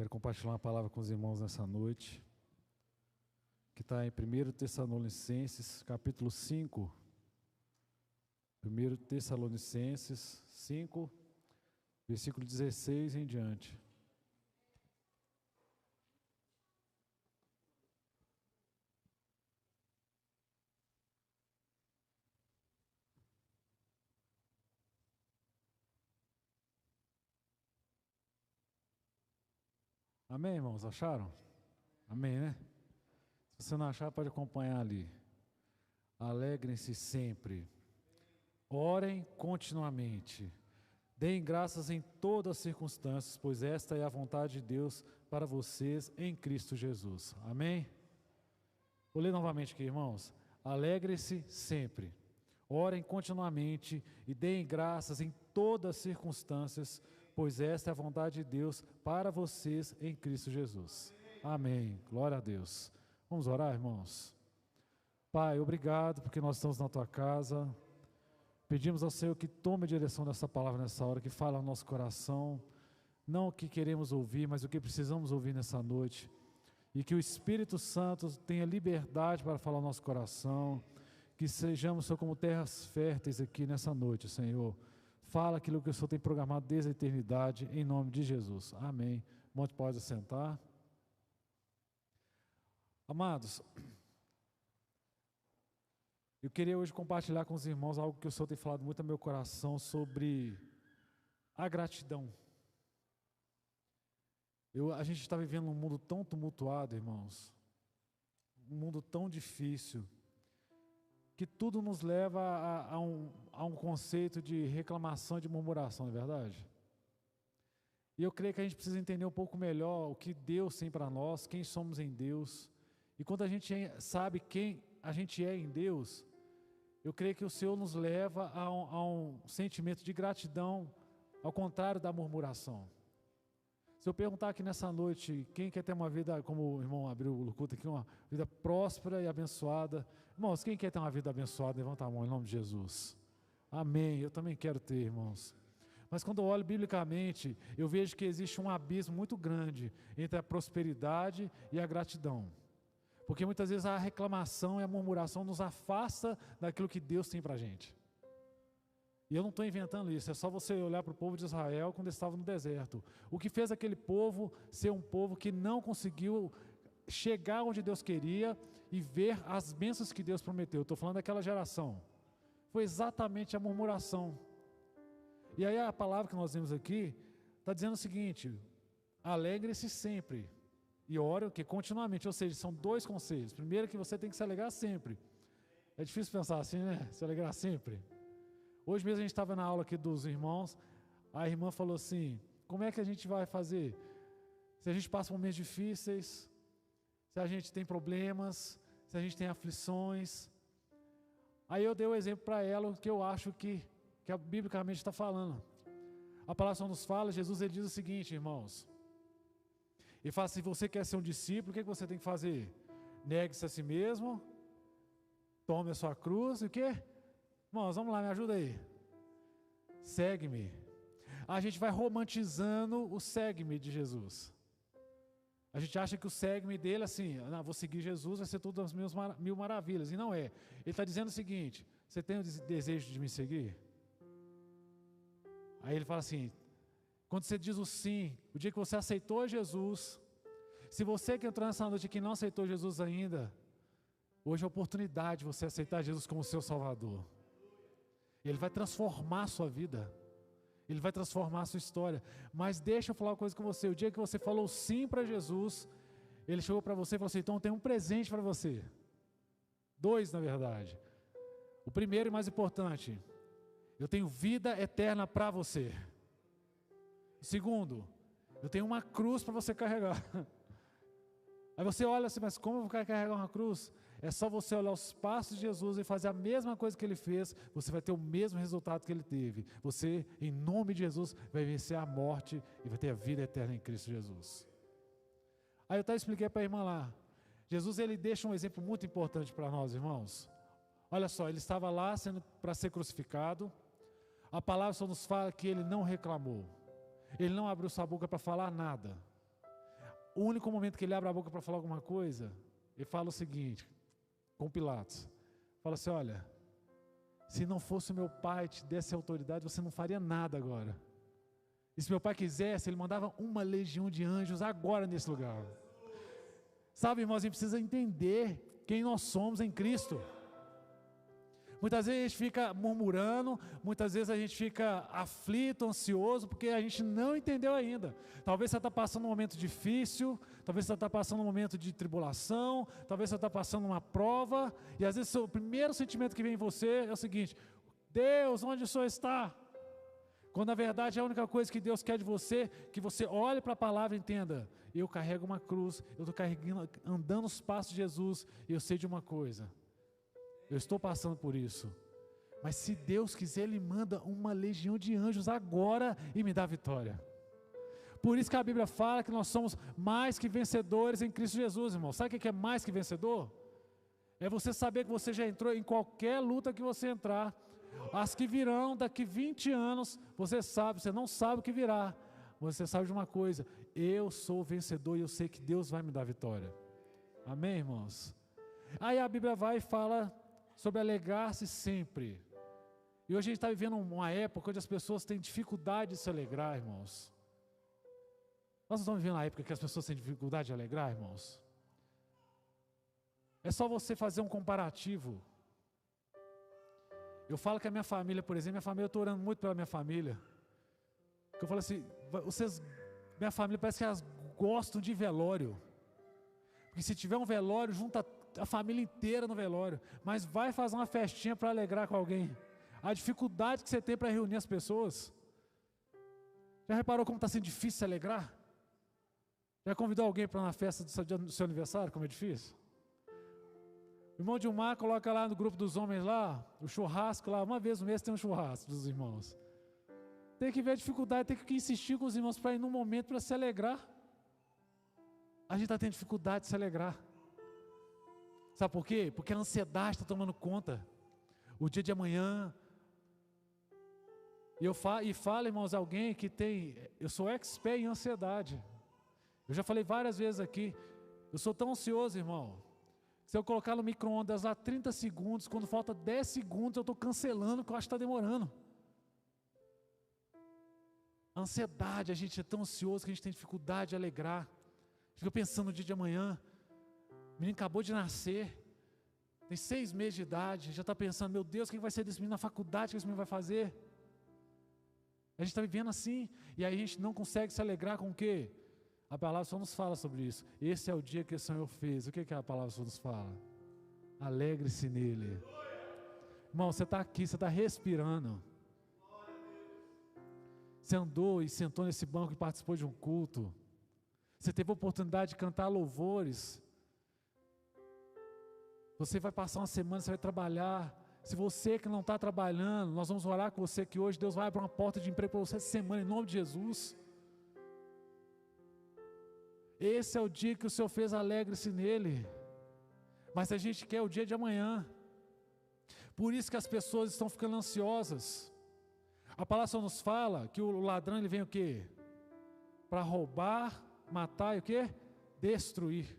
Quero compartilhar uma palavra com os irmãos nessa noite, que está em 1 Tessalonicenses, capítulo 5. 1 Tessalonicenses 5, versículo 16 em diante. Amém, irmãos? Acharam? Amém, né? Se você não achar, pode acompanhar ali. Alegrem-se sempre. Orem continuamente. Deem graças em todas as circunstâncias, pois esta é a vontade de Deus para vocês em Cristo Jesus. Amém? Vou ler novamente aqui, irmãos. Alegrem-se sempre. Orem continuamente e deem graças em todas as circunstâncias, pois esta é a vontade de Deus para vocês em Cristo Jesus. Amém. Glória a Deus. Vamos orar, irmãos? Pai, obrigado porque nós estamos na Tua casa. Pedimos ao Senhor que tome a direção dessa palavra nessa hora, que fale ao nosso coração, não o que queremos ouvir, mas o que precisamos ouvir nessa noite. E que o Espírito Santo tenha liberdade para falar ao nosso coração, que sejamos, Senhor, como terras férteis aqui nessa noite, Senhor. Fala aquilo que o Senhor tem programado desde a eternidade, em nome de Jesus. Amém. Monte pode sentar. Amados, eu queria hoje compartilhar com os irmãos algo que o Senhor tem falado muito no meu coração sobre a gratidão. A gente está vivendo um mundo tão tumultuado, irmãos, um mundo tão difícil, que tudo nos leva a um conceito de reclamação e de murmuração, não é verdade? E eu creio que a gente precisa entender um pouco melhor o que Deus tem para nós, quem somos em Deus. E quando a gente sabe quem a gente é em Deus, eu creio que o Senhor nos leva a um sentimento de gratidão, ao contrário da murmuração. Se eu perguntar aqui nessa noite, quem quer ter uma vida, como o irmão abriu o culto aqui, uma vida próspera e abençoada? Irmãos, quem quer ter uma vida abençoada, levanta a mão em nome de Jesus. Amém, eu também quero ter, irmãos. Mas quando eu olho biblicamente, eu vejo que existe um abismo muito grande entre a prosperidade e a gratidão. Porque muitas vezes a reclamação e a murmuração nos afasta daquilo que Deus tem para a gente. E eu não estou inventando isso, é só você olhar para o povo de Israel quando eles estavam no deserto. O que fez aquele povo ser um povo que não conseguiu chegar onde Deus queria e ver as bênçãos que Deus prometeu. Estou falando daquela geração. Foi exatamente a murmuração. E aí a palavra que nós vimos aqui está dizendo o seguinte: alegre-se sempre e ore continuamente. Ou seja, são dois conselhos. Primeiro, que você tem que se alegrar sempre. É difícil pensar assim, né? Se alegrar sempre. Hoje mesmo a gente estava na aula aqui dos irmãos, a irmã falou assim: como é que a gente vai fazer? Se a gente passa momentos difíceis, se a gente tem problemas, se a gente tem aflições. Aí eu dei o exemplo para ela, o que eu acho que biblicamente está falando. A palavra só nos fala, Jesus ele diz o seguinte, irmãos. Ele fala: se você quer ser um discípulo, o que você tem que fazer? Negue-se a si mesmo, tome a sua cruz e o quê? Irmãos, vamos lá, me ajuda aí. Segue-me. A gente vai romantizando o segue-me de Jesus. A gente acha que o segue-me dele, assim, vou seguir Jesus, vai ser tudo as mil maravilhas. E não é. Ele está dizendo o seguinte: você tem o desejo de me seguir? Aí ele fala assim: quando você diz o sim, o dia que você aceitou Jesus, se você que entrou nessa noite aqui não aceitou Jesus ainda, hoje é a oportunidade de você aceitar Jesus como seu Salvador. Ele vai transformar a sua vida. Ele vai transformar a sua história. Mas deixa eu falar uma coisa com você. O dia que você falou sim para Jesus, Ele chegou para você e falou assim: então tem um presente para você. Dois, na verdade. O primeiro e mais importante: eu tenho vida eterna para você. O segundo: eu tenho uma cruz para você carregar. Aí você olha assim: mas como eu vou carregar uma cruz? É só você olhar os passos de Jesus e fazer a mesma coisa que Ele fez, você vai ter o mesmo resultado que Ele teve. Você, em nome de Jesus, vai vencer a morte e vai ter a vida eterna em Cristo Jesus. Aí eu até expliquei para a irmã lá. Jesus, Ele deixa um exemplo muito importante para nós, irmãos. Olha só, Ele estava lá para ser crucificado. A palavra só nos fala que Ele não reclamou. Ele não abriu sua boca para falar nada. O único momento que ele abre a boca para falar alguma coisa, ele fala o seguinte, com Pilatos. Fala assim, olha, se não fosse o meu pai te desse autoridade, você não faria nada agora. E se meu pai quisesse, ele mandava uma legião de anjos agora nesse lugar. Sabe, irmãos, a gente precisa entender quem nós somos em Cristo. Muitas vezes a gente fica murmurando, muitas vezes a gente fica aflito, ansioso, porque a gente não entendeu ainda. Talvez você está passando um momento difícil, talvez você está passando um momento de tribulação, talvez você está passando uma prova, e às vezes o primeiro sentimento que vem em você é o seguinte: Deus, onde o Senhor está? Quando na verdade a única coisa que Deus quer de você, que você olhe para a palavra e entenda: eu carrego uma cruz, eu estou carregando, andando os passos de Jesus, e eu sei de uma coisa: eu estou passando por isso, mas se Deus quiser, Ele manda uma legião de anjos agora e me dá vitória. Por isso que a Bíblia fala que nós somos mais que vencedores em Cristo Jesus, irmão. Sabe o que é mais que vencedor? É você saber que você já entrou em qualquer luta que você entrar. As que virão daqui 20 anos, você sabe, você não sabe o que virá. Você sabe de uma coisa: eu sou vencedor e eu sei que Deus vai me dar vitória. Amém, irmãos? Aí a Bíblia vai e fala sobre alegrar-se sempre. E hoje a gente está vivendo uma época onde as pessoas têm dificuldade de se alegrar, irmãos. Nós não estamos vivendo uma época que as pessoas têm dificuldade de alegrar, irmãos. É só você fazer um comparativo. Eu falo que a minha família, por exemplo, eu estou orando muito pela minha família. Eu falo assim, minha família parece que elas gostam de velório. Porque se tiver um velório, junta a família inteira no velório, mas vai fazer uma festinha para alegrar com alguém. A dificuldade que você tem para reunir as pessoas. Já reparou como está sendo difícil se alegrar? Já convidou alguém para uma festa do seu aniversário, como é difícil? O irmão Dilmar coloca lá no grupo dos homens lá, o churrasco lá, uma vez no mês tem um churrasco dos irmãos. Tem que ver a dificuldade, tem que insistir com os irmãos para ir num momento para se alegrar. A gente está tendo dificuldade de se alegrar. Sabe por quê? Porque a ansiedade está tomando conta. O dia de amanhã. E falo, irmãos, alguém que tem... Eu sou expert em ansiedade. Eu já falei várias vezes aqui. Eu sou tão ansioso, irmão. Se eu colocar no micro-ondas lá 30 segundos, quando falta 10 segundos, eu estou cancelando, porque eu acho que está demorando. A ansiedade, a gente é tão ansioso que a gente tem dificuldade de alegrar. Fica pensando no dia de amanhã. O menino acabou de nascer, tem 6 meses de idade, já está pensando: meu Deus, o que vai ser desse menino na faculdade, o que esse menino vai fazer? A gente está vivendo assim, e aí a gente não consegue se alegrar com o quê? A palavra só nos fala sobre isso. Esse é o dia que o Senhor fez. O que a palavra só nos fala? Alegre-se nele. Irmão, você está aqui, você está respirando. Você andou e sentou nesse banco e participou de um culto. Você teve a oportunidade de cantar louvores. Você vai passar uma semana, você vai trabalhar. Se você que não está trabalhando, nós vamos orar com você que hoje Deus vai abrir uma porta de emprego para você essa semana, em nome de Jesus. Esse é o dia que o Senhor fez, alegre-se nele. Mas a gente quer o dia de amanhã. Por isso que as pessoas estão ficando ansiosas. A palavra só nos fala que o ladrão ele vem o quê? Para roubar, matar e o quê? Destruir.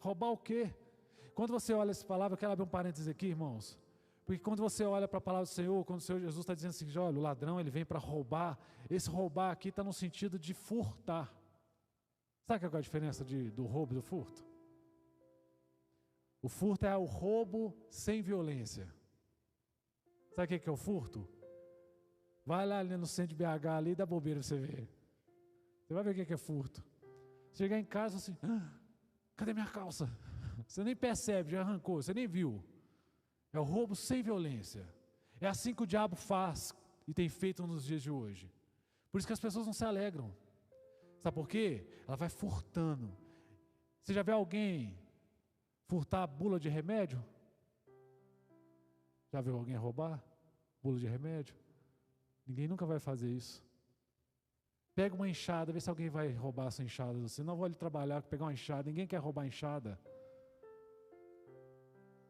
Roubar o quê? Quando você olha essa palavra, eu quero abrir um parênteses aqui, irmãos. Porque quando você olha para a palavra do Senhor, quando o Senhor Jesus está dizendo assim, olha, o ladrão ele vem para roubar. Esse roubar aqui está no sentido de furtar. Sabe qual é a diferença do roubo e do furto? O furto é o roubo sem violência. Sabe o que é o furto? Vai lá ali no centro de BH ali e dá bobeira para você ver. Você vai ver o que é furto. Chegar em casa assim, cadê minha calça? Você nem percebe, já arrancou, você nem viu. É o roubo sem violência. É assim que o diabo faz e tem feito nos dias de hoje. Por isso que as pessoas não se alegram. Sabe por quê? Ela vai furtando. Você já viu alguém furtar a bula de remédio? Já viu alguém roubar bula de remédio? Ninguém nunca vai fazer isso. Pega uma enxada, vê se alguém vai roubar essa enxada. Você não vou ali trabalhar, pegar uma enxada. Ninguém quer roubar enxada.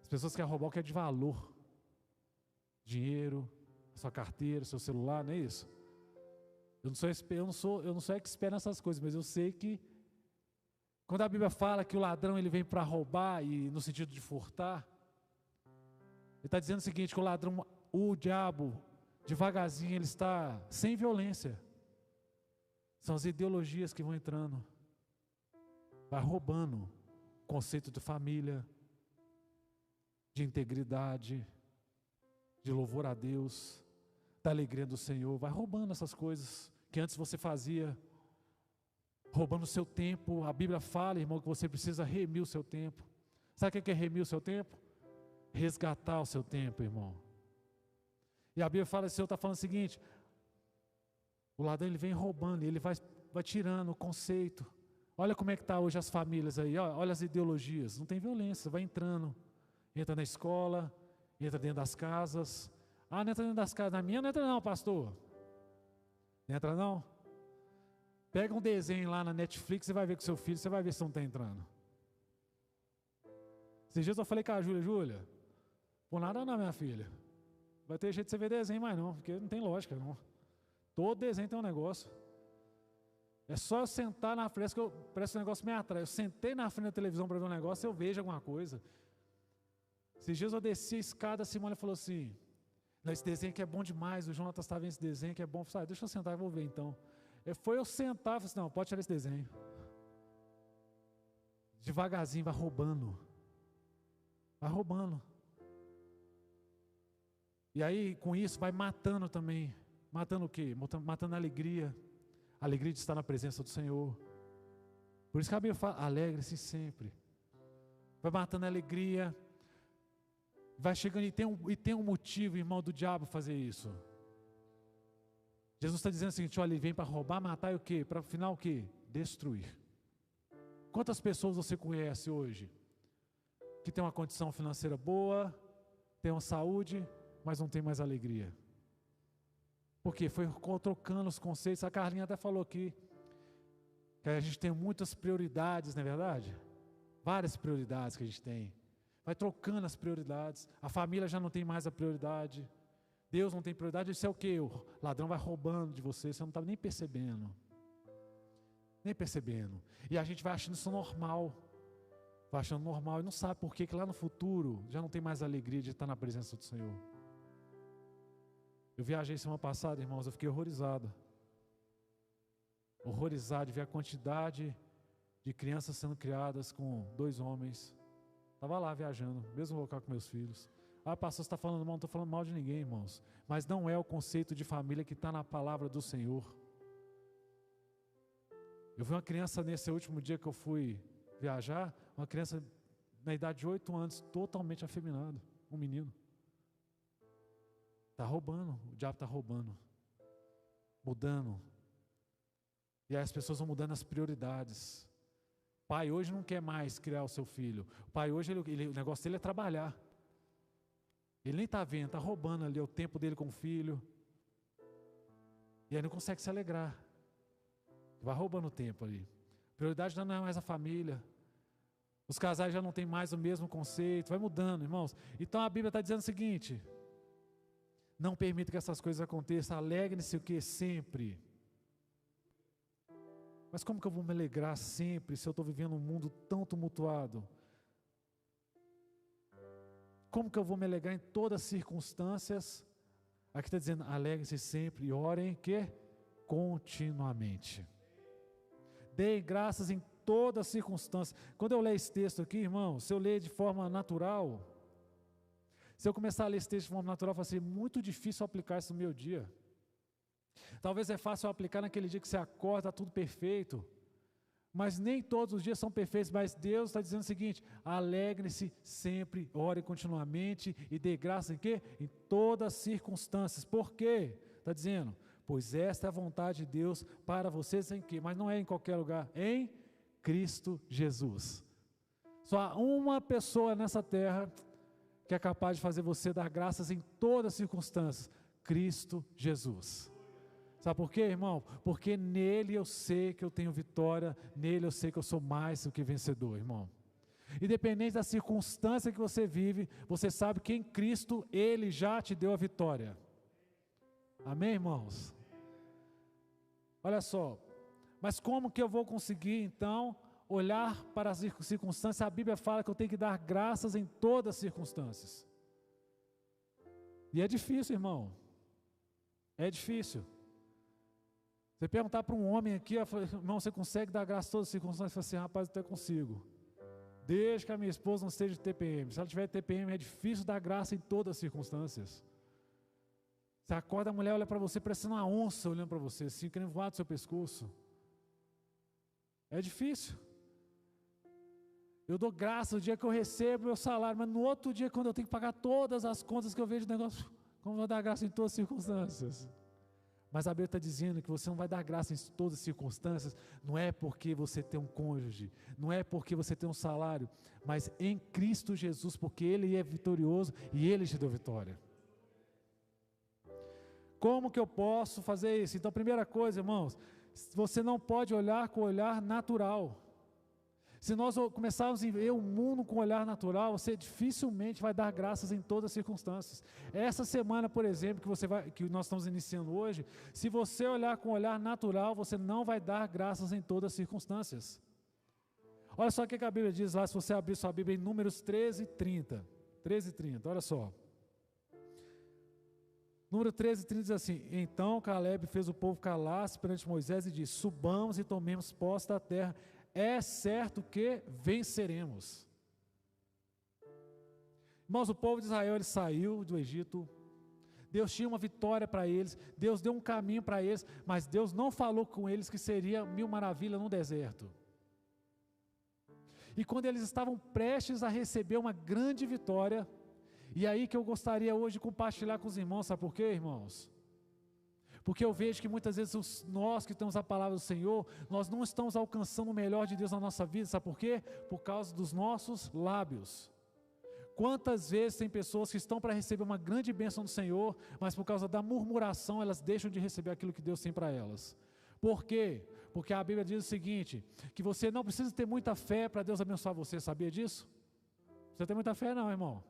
As pessoas querem roubar o que é de valor. Dinheiro, sua carteira, seu celular, não é isso? Eu não sou expert nessas coisas, mas eu sei que Quando a Bíblia fala que o ladrão ele vem para roubar, e no sentido de furtar, ele está dizendo o seguinte, que o ladrão, o diabo, devagarzinho ele está sem violência. São as ideologias que vão entrando, vai roubando o conceito de família, de integridade, de louvor a Deus, da alegria do Senhor, vai roubando essas coisas que antes você fazia, roubando o seu tempo. A Bíblia fala, irmão, que você precisa remir o seu tempo. Sabe o que é remir o seu tempo? Resgatar o seu tempo, irmão. E a Bíblia fala, o Senhor está falando o seguinte, o ladrão ele vem roubando, ele vai tirando o conceito. Olha como é que está hoje as famílias aí, olha as ideologias, não tem violência, vai entrando, entra na escola, entra dentro das casas. Ah, não entra dentro das casas, na minha não entra não, pastor. Não entra não? Pega um desenho lá na Netflix, você vai ver com seu filho, você vai ver se não está entrando. Esses dias eu falei com a Júlia, por nada não, minha filha, vai ter jeito de você ver desenho mais não, porque não tem lógica não. Todo desenho tem um negócio. É só eu sentar na frente, parece que o negócio me atrai. Eu sentei na frente da televisão para ver um negócio, eu vejo alguma coisa. Esses dias eu desci a escada, a Simone falou assim, não, esse desenho aqui é bom demais, o Jonatas está vendo esse desenho que é bom. Eu falei, deixa eu sentar e vou ver então. Foi eu sentar e falei assim, não, pode tirar esse desenho. Devagarzinho, vai roubando. Vai roubando. E aí, com isso, vai matando também. Matando o quê? Matando a alegria de estar na presença do Senhor. Por isso que a Bíblia fala, alegre-se sempre. Vai matando a alegria, vai chegando e tem um motivo, irmão, do diabo fazer isso. Jesus está dizendo o seguinte, olha, ele vem para roubar, matar e o quê? Para o final o quê? Destruir. Quantas pessoas você conhece hoje que tem uma condição financeira boa, tem uma saúde, mas não tem mais alegria? Porque foi trocando os conceitos. A Carlinha até falou aqui que a gente tem muitas prioridades, não é verdade? Várias prioridades que a gente tem. Vai trocando as prioridades. A família já não tem mais a prioridade. Deus não tem prioridade. Isso é o quê? O ladrão vai roubando de você não está nem percebendo. Nem percebendo. E a gente vai achando isso normal. Vai achando normal e não sabe por que lá no futuro já não tem mais a alegria de estar na presença do Senhor. Eu viajei semana passada, irmãos, eu fiquei horrorizado. Horrorizado de ver a quantidade de crianças sendo criadas com 2 homens. Estava lá viajando, mesmo local com meus filhos. Ah, pastor, você está falando mal, não estou falando mal de ninguém, irmãos. Mas não é o conceito de família que está na palavra do Senhor. Eu vi uma criança nesse último dia que eu fui viajar, uma criança na idade de 8 anos, totalmente afeminado, um menino. Está roubando, o diabo está roubando, mudando. E aí as pessoas vão mudando as prioridades. Pai hoje não quer mais criar o seu filho. O pai hoje, o negócio dele é trabalhar. Ele nem está vendo, está roubando ali o tempo dele com o filho. E aí não consegue se alegrar. Vai roubando o tempo ali. A prioridade não é mais a família. Os casais já não têm mais o mesmo conceito. Vai mudando, irmãos. Então a Bíblia está dizendo o seguinte: não permita que essas coisas aconteçam. Alegre-se o que? Sempre. Mas como que eu vou me alegrar sempre se eu estou vivendo um mundo tão tumultuado? Como que eu vou me alegrar em todas as circunstâncias? Aqui está dizendo, alegre-se sempre e orem que? Continuamente. Deem graças em todas as circunstâncias. Quando eu leio esse texto aqui, irmão, se eu ler de forma natural, se eu começar a ler esse texto de forma natural, vai ser muito difícil aplicar isso no meu dia. Talvez é fácil aplicar naquele dia que você acorda, está tudo perfeito. Mas nem todos os dias são perfeitos. Mas Deus está dizendo o seguinte: alegre-se sempre, ore continuamente e dê graça em quê? Em todas as circunstâncias. Por quê? Está dizendo, pois esta é a vontade de Deus para vocês em quê? Mas não é em qualquer lugar, em Cristo Jesus. Só há uma pessoa nessa terra que é capaz de fazer você dar graças em todas as circunstâncias: Cristo Jesus. Sabe por quê, irmão? Porque nele eu sei que eu tenho vitória, nele eu sei que eu sou mais do que vencedor, irmão. Independente da circunstância que você vive, você sabe que em Cristo Ele já te deu a vitória. Amém, irmãos? Olha só, mas como que eu vou conseguir então olhar para as circunstâncias, a Bíblia fala que eu tenho que dar graças em todas as circunstâncias. E é difícil, irmão. É difícil. Você perguntar para um homem aqui, irmão, você consegue dar graças em todas as circunstâncias? Ele fala assim, rapaz, eu até consigo. Desde que a minha esposa não esteja de TPM. Se ela tiver TPM, é difícil dar graça em todas as circunstâncias. Você acorda, a mulher olha para você parecendo uma onça olhando para você, assim, querendo voar do seu pescoço. É difícil. Eu dou graça no dia que eu recebo meu salário, mas no outro dia, quando eu tenho que pagar todas as contas que eu vejo o negócio, como eu vou dar graça em todas as circunstâncias? Mas a Bíblia está dizendo que você não vai dar graça em todas as circunstâncias, não é porque você tem um cônjuge, não é porque você tem um salário, mas em Cristo Jesus, porque Ele é vitorioso e Ele te deu vitória. Como que eu posso fazer isso? Então, primeira coisa, irmãos, você não pode olhar com o olhar natural. Se nós começarmos a ver o mundo com um olhar natural, você dificilmente vai dar graças em todas as circunstâncias. Essa semana, por exemplo, que nós estamos iniciando hoje, se você olhar com um olhar natural, você não vai dar graças em todas as circunstâncias. Olha só o que a Bíblia diz lá, se você abrir sua Bíblia em Números 13, 30. 13, 30, olha só. Número 13, 30 diz assim: então Caleb fez o povo calar-se perante Moisés e disse: subamos e tomemos posse da terra, é certo que venceremos. Irmãos, o povo de Israel, ele saiu do Egito, Deus tinha uma vitória para eles, Deus deu um caminho para eles, mas Deus não falou com eles que seria 1000 maravilhas no deserto. E quando eles estavam prestes a receber uma grande vitória, e aí que eu gostaria hoje de compartilhar com os irmãos, sabe por quê, irmãos? Porque eu vejo que muitas vezes nós que temos a palavra do Senhor, nós não estamos alcançando o melhor de Deus na nossa vida, sabe por quê? Por causa dos nossos lábios. Quantas vezes tem pessoas que estão para receber uma grande bênção do Senhor, mas por causa da murmuração, elas deixam de receber aquilo que Deus tem para elas. Por quê? Porque a Bíblia diz o seguinte, que você não precisa ter muita fé para Deus abençoar você, sabia disso? Você tem muita fé não, irmão?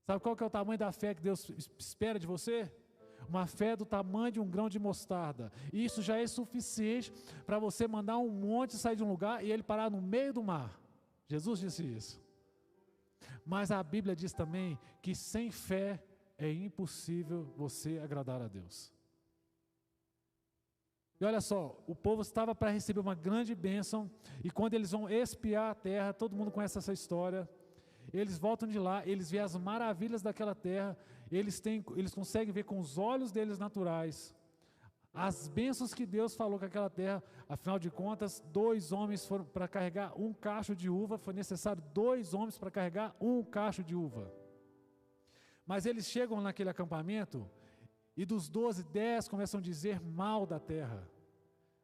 Sabe qual que é o tamanho da fé que Deus espera de você? Uma fé do tamanho de um grão de mostarda. E isso já é suficiente para você mandar um monte sair de um lugar e ele parar no meio do mar. Jesus disse isso. Mas a Bíblia diz também que sem fé é impossível você agradar a Deus. E olha só, o povo estava para receber uma grande bênção, e quando eles vão espiar a terra, todo mundo conhece essa história, eles voltam de lá, eles veem as maravilhas daquela terra, eles conseguem ver com os olhos deles naturais, as bênçãos que Deus falou com aquela terra. Afinal de contas, 2 homens foram para carregar um cacho de uva, foi necessário 2 homens para carregar um cacho de uva. Mas eles chegam naquele acampamento, e dos 12, 10 começam a dizer mal da terra,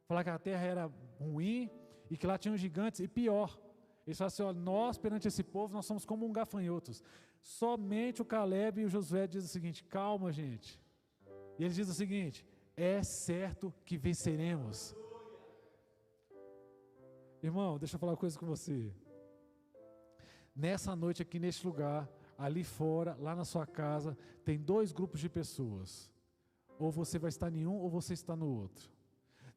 falar que a terra era ruim, e que lá tinham gigantes, e pior, eles falam assim: ó, nós perante esse povo, nós somos como gafanhotos. Somente o Caleb e o Josué dizem o seguinte: calma, gente. E eles dizem o seguinte: é certo que venceremos. Irmão, deixa eu falar uma coisa com você. Nessa noite aqui neste lugar, ali fora, lá na sua casa, tem 2 grupos de pessoas. Ou você vai estar em um, ou você está no outro.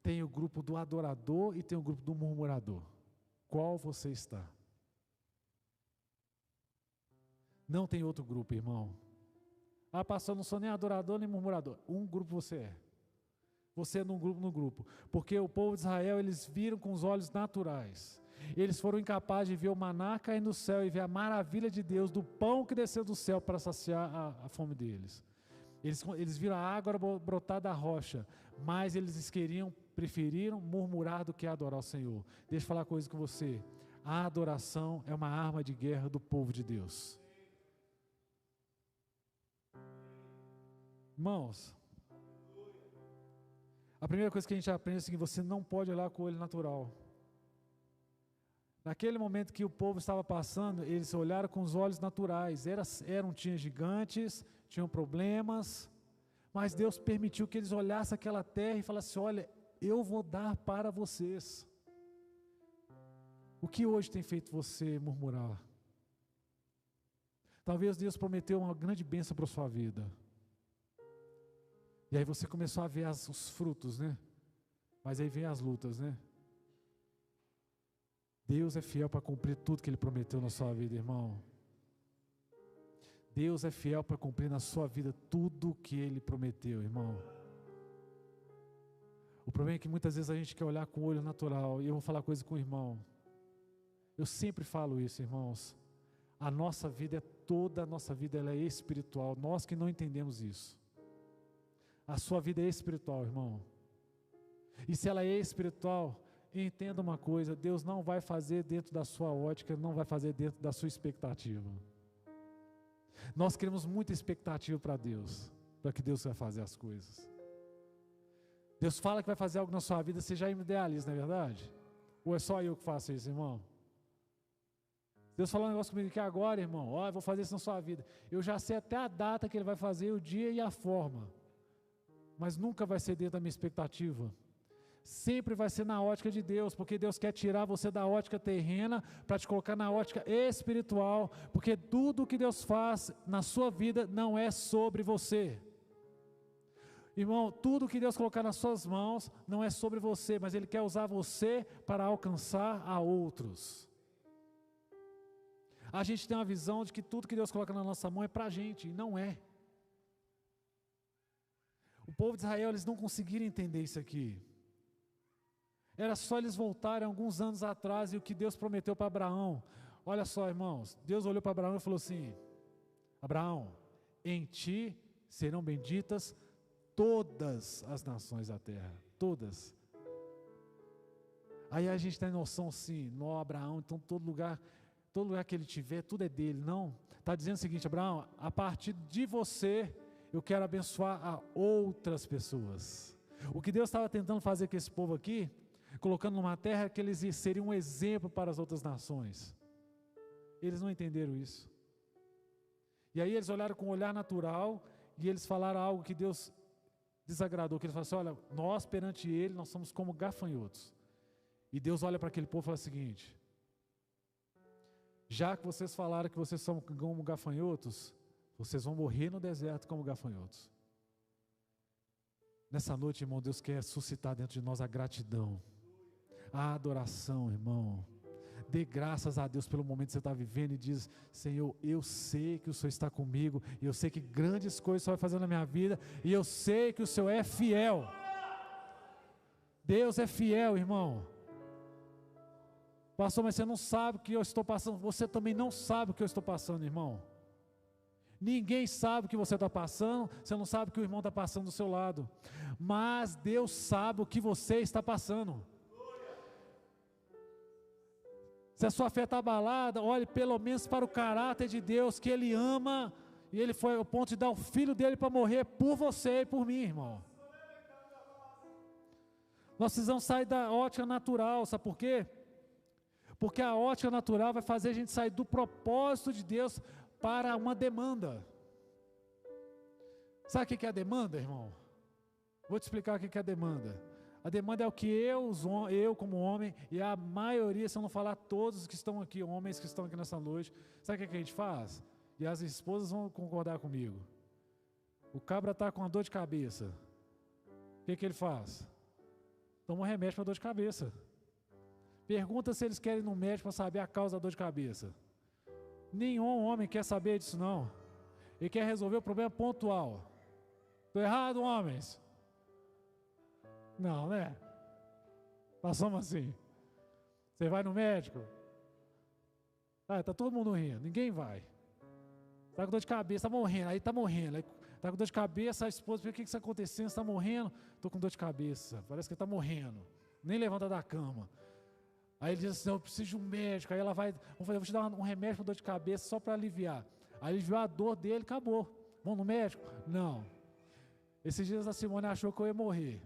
Tem o grupo do adorador e tem o grupo do murmurador. Qual você está? Não tem outro grupo, irmão. Ah, pastor, eu não sou nem adorador nem murmurador. Um grupo você é. Você é no grupo. Porque o povo de Israel, eles viram com os olhos naturais. Eles foram incapazes de ver o maná cair no céu e ver a maravilha de Deus, do pão que desceu do céu para saciar a fome deles. Eles viram a água brotar da rocha, mas eles preferiram murmurar do que adorar o Senhor. Deixa eu falar uma coisa com você. A adoração é uma arma de guerra do povo de Deus. Irmãos, a primeira coisa que a gente aprende é que você não pode olhar com o olho natural. Naquele momento que o povo estava passando, eles olharam com os olhos naturais. Tinham gigantes, tinham problemas, mas Deus permitiu que eles olhassem aquela terra e falassem: olha, eu vou dar para vocês. O que hoje tem feito você murmurar? Talvez Deus prometeu uma grande bênção para a sua vida. E aí você começou a ver os frutos, né? Mas aí vem as lutas, né? Deus é fiel para cumprir tudo que Ele prometeu na sua vida, irmão. Deus é fiel para cumprir na sua vida tudo o que Ele prometeu, irmão. O problema é que muitas vezes a gente quer olhar com o olho natural, e eu vou falar coisa com o irmão. Eu sempre falo isso, irmãos. A nossa vida toda a nossa vida ela é espiritual, nós que não entendemos isso. A sua vida é espiritual, irmão. E se ela é espiritual, entenda uma coisa, Deus não vai fazer dentro da sua ótica, não vai fazer dentro da sua expectativa. Nós queremos muita expectativa para Deus, para que Deus vai fazer as coisas. Deus fala que vai fazer algo na sua vida, você já idealiza, não é verdade? Ou é só eu que faço isso, irmão? Deus falou um negócio comigo aqui agora, irmão, ó, eu vou fazer isso na sua vida. Eu já sei até a data que Ele vai fazer, o dia e a forma. Mas nunca vai ser dentro da minha expectativa. Sempre vai ser na ótica de Deus, porque Deus quer tirar você da ótica terrena para te colocar na ótica espiritual, porque tudo que Deus faz na sua vida não é sobre você. Irmão, tudo que Deus colocar nas suas mãos não é sobre você, mas Ele quer usar você para alcançar a outros. A gente tem uma visão de que tudo que Deus coloca na nossa mão é para a gente, e não é. O povo de Israel, eles não conseguiram entender isso aqui. Era só eles voltarem alguns anos atrás e o que Deus prometeu para Abraão. Olha só, irmãos, Deus olhou para Abraão e falou assim: Abraão, em ti serão benditas todas as nações da terra, todas. Aí a gente tem noção assim, nó Abraão, então todo lugar que ele tiver, tudo é dele. Não, está dizendo o seguinte: Abraão, a partir de você, eu quero abençoar a outras pessoas. O que Deus estava tentando fazer com esse povo aqui, colocando numa terra que eles seriam um exemplo para as outras nações. Eles não entenderam isso. E aí eles olharam com um olhar natural e eles falaram algo que Deus desagradou, que eles falaram assim: olha, nós perante Ele, nós somos como gafanhotos. E Deus olha para aquele povo e fala o seguinte: já que vocês falaram que vocês são como gafanhotos, vocês vão morrer no deserto como gafanhotos. Nessa noite, irmão, Deus quer suscitar dentro de nós a gratidão, a adoração, irmão. Dê graças a Deus pelo momento que você está vivendo e diz: Senhor, eu sei que o Senhor está comigo, e eu sei que grandes coisas o Senhor vai fazer na minha vida, e eu sei que o Senhor é fiel. Deus é fiel, irmão. Pastor, mas você não sabe o que eu estou passando. Você também não sabe o que eu estou passando, irmão. Ninguém sabe o que você está passando, você não sabe o que o irmão está passando do seu lado, mas Deus sabe o que você está passando. Se a sua fé está abalada, olhe pelo menos para o caráter de Deus, que Ele ama, e Ele foi ao ponto de dar o Filho dEle para morrer por você e por mim, irmão. Nós precisamos sair da ótica natural, sabe por quê? Porque a ótica natural vai fazer a gente sair do propósito de Deus para uma demanda. Sabe o que é a demanda, irmão? Vou te explicar o que é a demanda. A demanda é o que eu como homem, e a maioria, se eu não falar todos que estão aqui, homens que estão aqui nessa noite, sabe o que a gente faz? E as esposas vão concordar comigo. O cabra está com uma dor de cabeça. O que ele faz? Toma um remédio para dor de cabeça. Pergunta se eles querem ir no médico para saber a causa da dor de cabeça. Nenhum homem quer saber disso, não. Ele quer resolver o problema pontual. Estou errado, homens? Não, né? Nós somos assim. Você vai no médico? Está todo mundo rindo, ninguém vai. Está com dor de cabeça, está morrendo, aí está morrendo. Está com dor de cabeça, a esposa, por que isso está acontecendo? Você está morrendo? Estou com dor de cabeça, parece que está morrendo. Nem levanta da cama. Aí ele diz assim: eu preciso de um médico. Aí ela vai, eu vou te dar um remédio para dor de cabeça só para aliviar. Aí aliviou a dor dele, acabou. Vamos no médico? Não. Esses dias a Simone achou que eu ia morrer.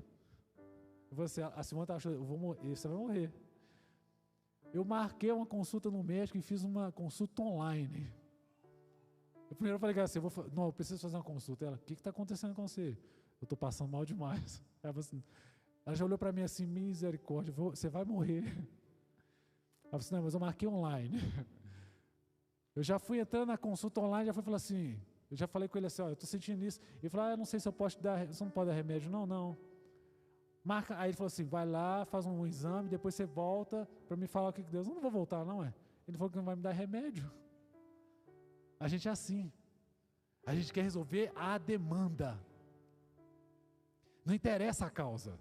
A Simone achou, eu vou morrer, você vai morrer. Eu marquei uma consulta no médico e fiz uma consulta online. Eu primeiro falei assim: não, eu preciso fazer uma consulta. Ela: o que está acontecendo com você? Eu estou passando mal demais. Ela já olhou para mim assim: misericórdia, você vai morrer. Ela falou assim: não, mas eu marquei online. Eu já fui entrando na consulta online, já fui falar assim, eu já falei com ele assim: ó, eu estou sentindo isso. Ele falou: eu não sei se eu posso dar, você não pode dar remédio. Não. Marca, aí ele falou assim, vai lá, faz um exame, depois você volta para me falar o que Deus. Eu não vou voltar não, Ele falou que não vai me dar remédio. A gente é assim. A gente quer resolver a demanda. Não interessa a causa.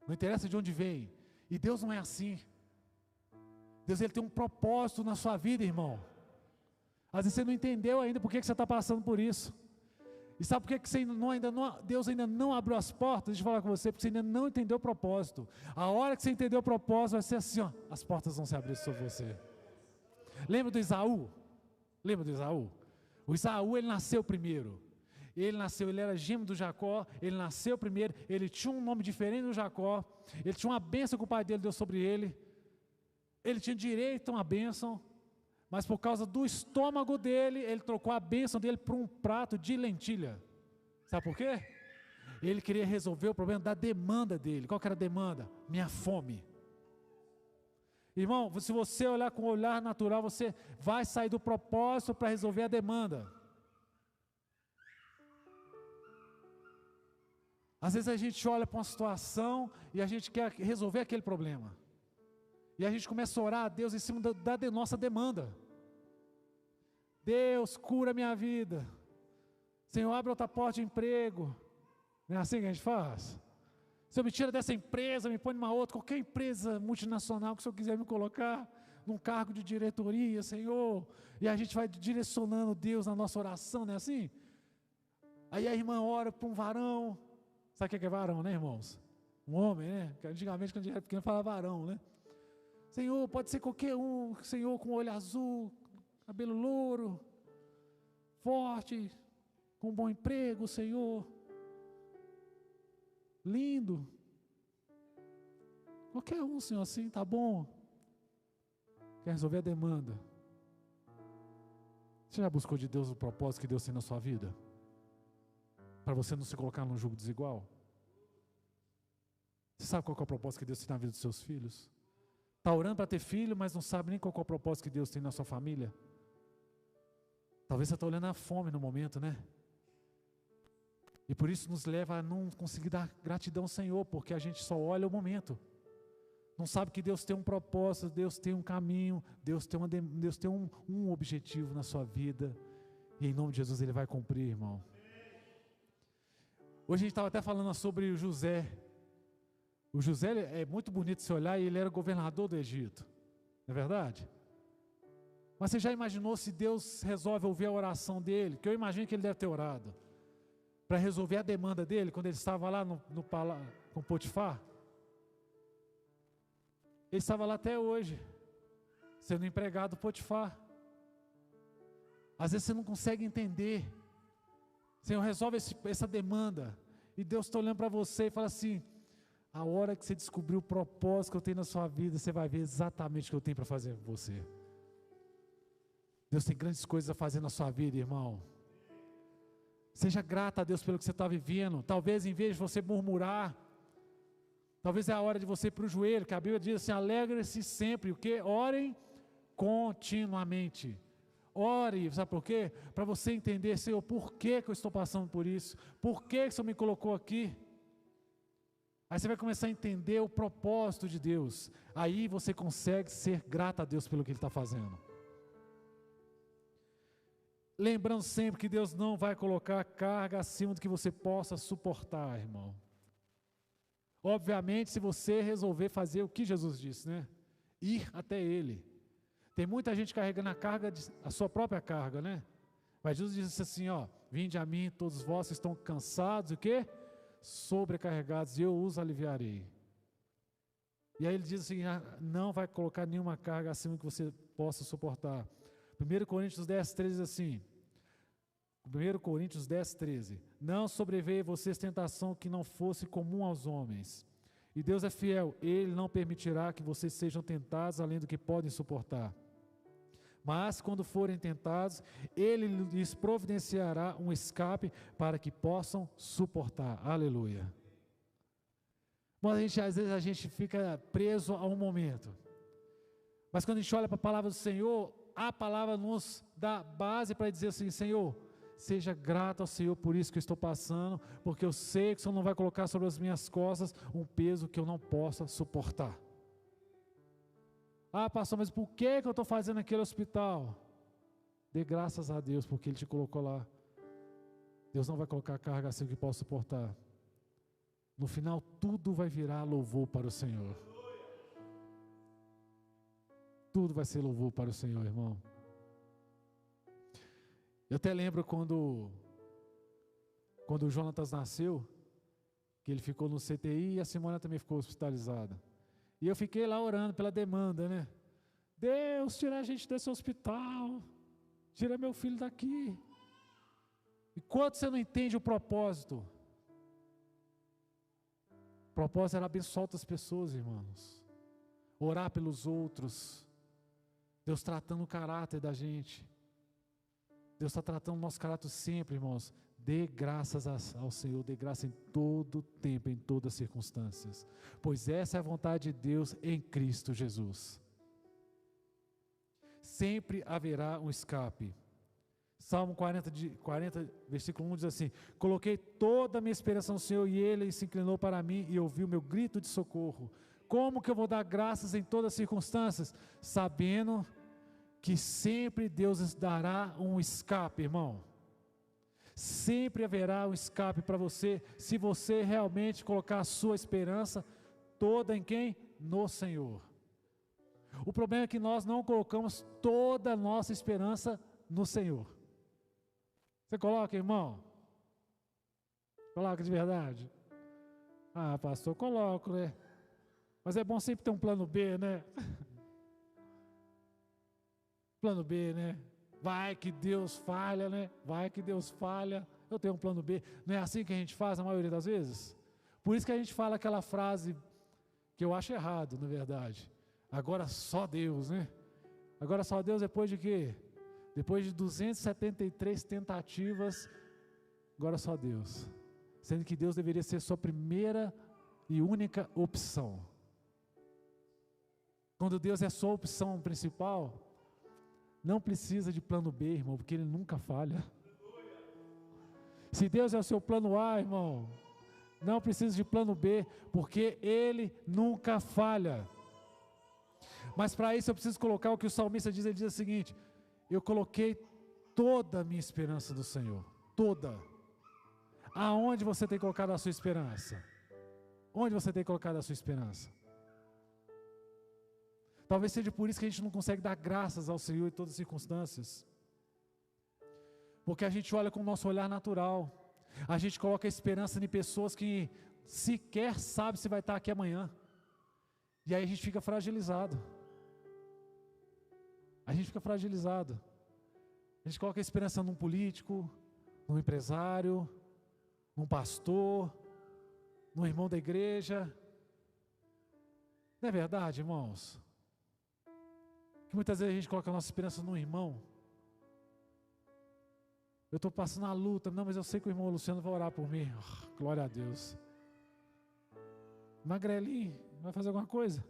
Não interessa de onde vem. E Deus não é assim. Deus, Ele tem um propósito na sua vida, irmão. Às vezes você não entendeu ainda por que você está passando por isso. E sabe por que você Deus ainda não abriu as portas de falar com você? Porque você ainda não entendeu o propósito. A hora que você entendeu o propósito, vai ser assim, ó, as portas vão se abrir sobre você. Lembra do Esaú? Lembra do Esaú? O Esaú, ele nasceu primeiro. Ele era gêmeo do Jacó, ele nasceu primeiro, ele tinha um nome diferente do Jacó, ele tinha uma bênção que o pai dele deu sobre ele, ele tinha direito a uma bênção, mas por causa do estômago dele, ele trocou a bênção dele por um prato de lentilha. Sabe por quê? Ele queria resolver o problema da demanda dele. Qual que era a demanda? Minha fome. Irmão, se você olhar com o olhar natural, você vai sair do propósito para resolver a demanda. Às vezes a gente olha para uma situação e a gente quer resolver aquele problema. E a gente começa a orar a Deus em cima da nossa demanda. Deus, cura minha vida. Senhor, abre outra porta de emprego. Não é assim que a gente faz? Senhor, me tira dessa empresa, me põe numa outra, qualquer empresa multinacional que o Senhor quiser me colocar, num cargo de diretoria, Senhor. E a gente vai direcionando Deus na nossa oração, não é assim? Aí a irmã ora para um varão. Sabe o que é varão, né, irmãos? Um homem, né? Porque antigamente, quando a gente era pequeno, falava varão, né? Senhor, pode ser qualquer um, Senhor, com olho azul, cabelo louro, forte, com um bom emprego, Senhor, lindo. Qualquer um, Senhor, assim, tá bom? Quer resolver a demanda. Você já buscou de Deus o propósito que Deus tem na sua vida? Para você não se colocar num jugo desigual? Você sabe qual é o propósito que Deus tem na vida dos seus filhos? Está orando para ter filho, mas não sabe nem qual é o propósito que Deus tem na sua família? Talvez você está olhando a fome no momento, né? E por isso nos leva a não conseguir dar gratidão ao Senhor, porque a gente só olha o momento. Não sabe que Deus tem um propósito, Deus tem um caminho, Deus tem um objetivo na sua vida. E em nome de Jesus Ele vai cumprir, irmão. Hoje a gente estava até falando sobre o José. O José é muito bonito de se olhar e ele era governador do Egito. Não é verdade? Mas você já imaginou se Deus resolve ouvir a oração dele? Que eu imagino que ele deve ter orado. Para resolver a demanda dele, quando ele estava lá com Potifar. Ele estava lá até hoje, sendo empregado do Potifar. Às vezes você não consegue entender. Senhor, resolve essa demanda. E Deus está olhando para você e fala assim, a hora que você descobrir o propósito que eu tenho na sua vida, você vai ver exatamente o que eu tenho para fazer com você. Deus tem grandes coisas a fazer na sua vida, irmão. Seja grato a Deus pelo que você está vivendo. Talvez em vez de você murmurar, talvez é a hora de você ir para o joelho, que a Bíblia diz assim, alegre-se sempre, o quê? Orem continuamente. Ore, sabe por quê? Para você entender, Senhor, por que eu estou passando por isso? Por que o Senhor me colocou aqui? Aí você vai começar a entender o propósito de Deus. Aí você consegue ser grato a Deus pelo que Ele está fazendo. Lembrando sempre que Deus não vai colocar carga acima do que você possa suportar, irmão. Obviamente, se você resolver fazer o que Jesus disse, né? Ir até Ele. Tem muita gente carregando a sua própria carga, né? Mas Jesus disse assim, ó, vinde a mim, todos vós que estão cansados, o quê? Sobrecarregados, e eu os aliviarei. E aí ele diz assim, não vai colocar nenhuma carga acima que você possa suportar. 1 Coríntios 10, 13 diz assim, 1 Coríntios 10, 13, não sobreveio a vocês tentação que não fosse comum aos homens, e Deus é fiel, Ele não permitirá que vocês sejam tentados além do que podem suportar, mas quando forem tentados, Ele lhes providenciará um escape para que possam suportar, aleluia. Mas às vezes a gente fica preso a um momento, mas quando a gente olha para a palavra do Senhor, a palavra nos dá base para dizer assim, Senhor, Seja grato ao Senhor por isso que eu estou passando, porque eu sei que o Senhor não vai colocar sobre as minhas costas um peso que eu não possa suportar. Ah, pastor, mas por que eu estou fazendo aquele hospital? Dê graças a Deus porque Ele te colocou lá. Deus não vai colocar carga assim que possa suportar. No final, tudo vai virar louvor para o Senhor. Tudo vai ser louvor para o Senhor, irmão. Eu até lembro quando o Jonatas nasceu, que ele ficou no CTI e a Simona também ficou hospitalizada. E eu fiquei lá orando pela demanda, né? Deus, tira a gente desse hospital, tira meu filho daqui. Enquanto você não entende o propósito era abençoar outras pessoas, irmãos. Orar pelos outros. Deus tratando o caráter da gente. Deus está tratando o nosso caráter sempre, irmãos. Dê graças ao Senhor, dê graça em todo tempo, em todas as circunstâncias. Pois essa é a vontade de Deus em Cristo Jesus. Sempre haverá um escape. Salmo 40, versículo 1 diz assim: coloquei toda a minha esperança no Senhor e Ele se inclinou para mim e ouviu meu grito de socorro. Como que eu vou dar graças em todas as circunstâncias? Sabendo que sempre Deus dará um escape, irmão. Sempre haverá um escape para você, se você realmente colocar a sua esperança toda em quem? No Senhor. O problema é que nós não colocamos toda a nossa esperança no Senhor. Você coloca, irmão? Coloca de verdade? Ah, pastor, coloco, né? Mas é bom sempre ter um plano B, né? Plano B, né? Vai que Deus falha, né? Vai que Deus falha. Eu tenho um plano B. Não é assim que a gente faz a maioria das vezes? Por isso que a gente fala aquela frase que eu acho errado, na verdade. Agora só Deus, né? Agora só Deus depois de quê? Depois de 273 tentativas, agora só Deus. Sendo que Deus deveria ser sua primeira e única opção. Quando Deus é sua opção principal, não precisa de plano B, irmão, porque Ele nunca falha. Se Deus é o seu plano A, irmão, não precisa de plano B, porque Ele nunca falha. Mas para isso eu preciso colocar o que o salmista diz. Ele diz o seguinte: eu coloquei toda a minha esperança no Senhor, toda. Aonde você tem colocado a sua esperança? Onde você tem colocado a sua esperança? Talvez seja por isso que a gente não consegue dar graças ao Senhor em todas as circunstâncias. Porque a gente olha com o nosso olhar natural. A gente coloca a esperança em pessoas que sequer sabe se vai estar aqui amanhã. E aí a gente fica fragilizado. A gente fica fragilizado. A gente coloca a esperança num político, num empresário, num pastor, num irmão da igreja. Não é verdade, irmãos? Que muitas vezes a gente coloca a nossa esperança num irmão. Eu estou passando a luta, não, mas eu sei que o irmão Luciano vai orar por mim. Oh, glória a Deus. Magrelinho, vai fazer alguma coisa?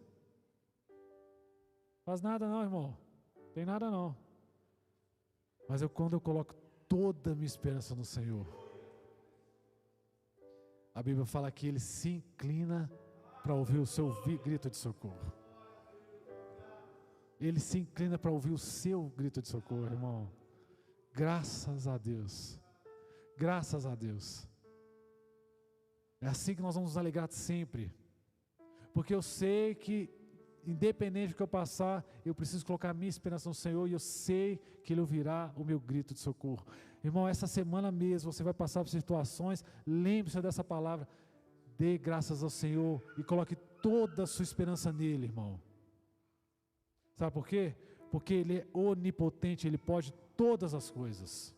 Faz nada não, irmão. Tem nada não. Mas quando eu coloco toda a minha esperança no Senhor, a Bíblia fala que Ele se inclina para ouvir o seu grito de socorro. Ele se inclina para ouvir o seu grito de socorro, irmão. Graças a Deus. Graças a Deus. É assim que nós vamos nos alegrar sempre. Porque eu sei que, independente do que eu passar, eu preciso colocar a minha esperança no Senhor e eu sei que Ele ouvirá o meu grito de socorro. Irmão, essa semana mesmo você vai passar por situações, lembre-se dessa palavra, dê graças ao Senhor e coloque toda a sua esperança nele, irmão. Sabe por quê? Porque Ele é onipotente, Ele pode todas as coisas.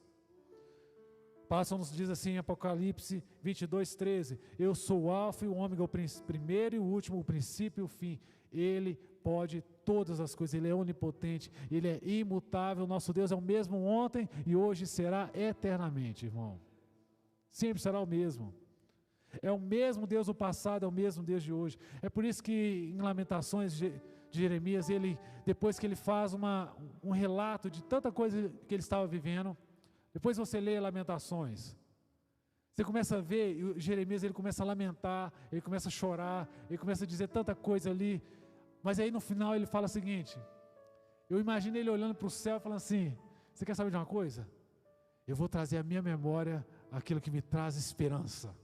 A palavra nos diz assim em Apocalipse 22:13: eu sou o alfa e o ômega, o primeiro e o último, o princípio e o fim. Ele pode todas as coisas, Ele é onipotente, Ele é imutável. Nosso Deus é o mesmo ontem e hoje será eternamente, irmão. Sempre será o mesmo. É o mesmo Deus do passado, é o mesmo Deus de hoje. É por isso que em Lamentações de Jeremias, depois que ele faz um relato de tanta coisa que ele estava vivendo, Depois você lê Lamentações. Você começa a ver, e Jeremias ele começa a lamentar, ele começa a chorar, ele começa a dizer tanta coisa ali, mas aí no final ele fala o seguinte, eu imagino ele olhando para o céu e falando assim, você quer saber de uma coisa? Eu vou trazer à minha memória aquilo que me traz esperança.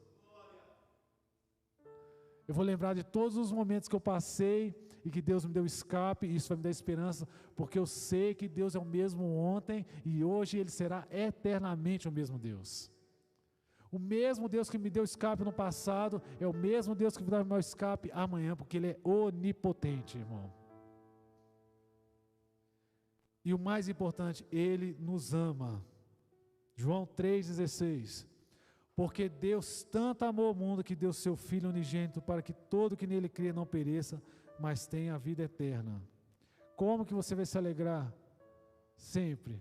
Eu vou lembrar de todos os momentos que eu passei e que Deus me deu escape, e isso vai me dar esperança, porque eu sei que Deus é o mesmo ontem e hoje Ele será eternamente o mesmo Deus. O mesmo Deus que me deu escape no passado, é o mesmo Deus que me dá o meu escape amanhã, porque Ele é onipotente, irmão. E o mais importante, Ele nos ama. João 3,16. Porque Deus tanto amou o mundo que deu seu Filho unigênito para que todo que nele crê não pereça, mas tenha a vida eterna. Como que você vai se alegrar? Sempre.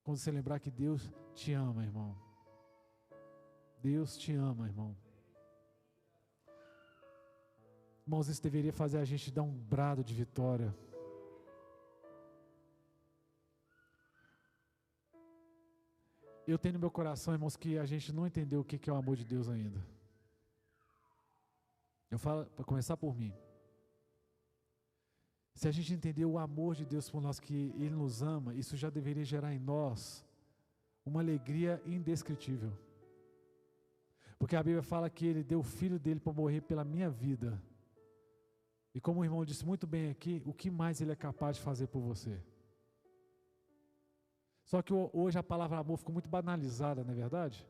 Quando você lembrar que Deus te ama, irmão. Deus te ama, irmão. Irmãos, isso deveria fazer a gente dar um brado de vitória. Eu tenho no meu coração, irmãos, que a gente não entendeu o que é o amor de Deus ainda. Eu falo, para começar por mim. Se a gente entender o amor de Deus por nós, que Ele nos ama, isso já deveria gerar em nós uma alegria indescritível. Porque a Bíblia fala que Ele deu o Filho dEle para morrer pela minha vida. E como o irmão disse muito bem aqui, o que mais Ele é capaz de fazer por você? Só que hoje a palavra amor ficou muito banalizada, não é verdade?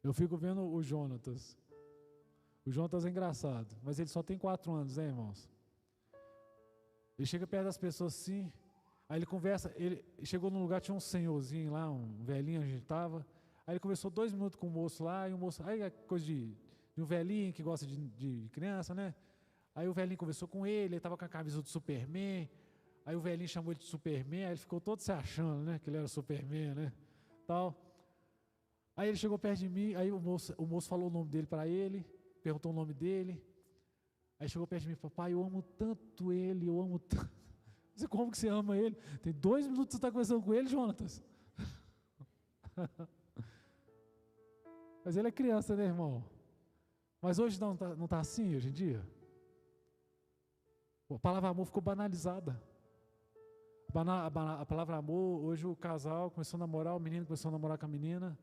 Eu fico vendo o Jonatas. O Jonatas é engraçado, mas ele só tem 4 anos, né, irmãos? Ele chega perto das pessoas assim, aí ele conversa, ele chegou num lugar, tinha um senhorzinho lá, um velhinho onde a gente estava, aí ele conversou 2 minutos com o moço lá, e o moço, aí é coisa de um velhinho que gosta de criança, né? Aí o velhinho conversou com ele estava com a camisa do Superman, aí o velhinho chamou ele de Superman, aí ele ficou todo se achando, né, que ele era Superman, né, tal. Aí ele chegou perto de mim, aí o moço falou o nome dele para ele, perguntou o nome dele, aí chegou perto de mim e falou, pai, eu amo tanto ele, eu amo tanto. Você, como que você ama ele? Tem 2 minutos que você está conversando com ele, Jonatas. Mas ele é criança, né, irmão? Mas hoje não está assim, hoje em dia? A palavra amor ficou banalizada. A palavra amor, hoje o casal começou a namorar, o menino começou a namorar com a menina.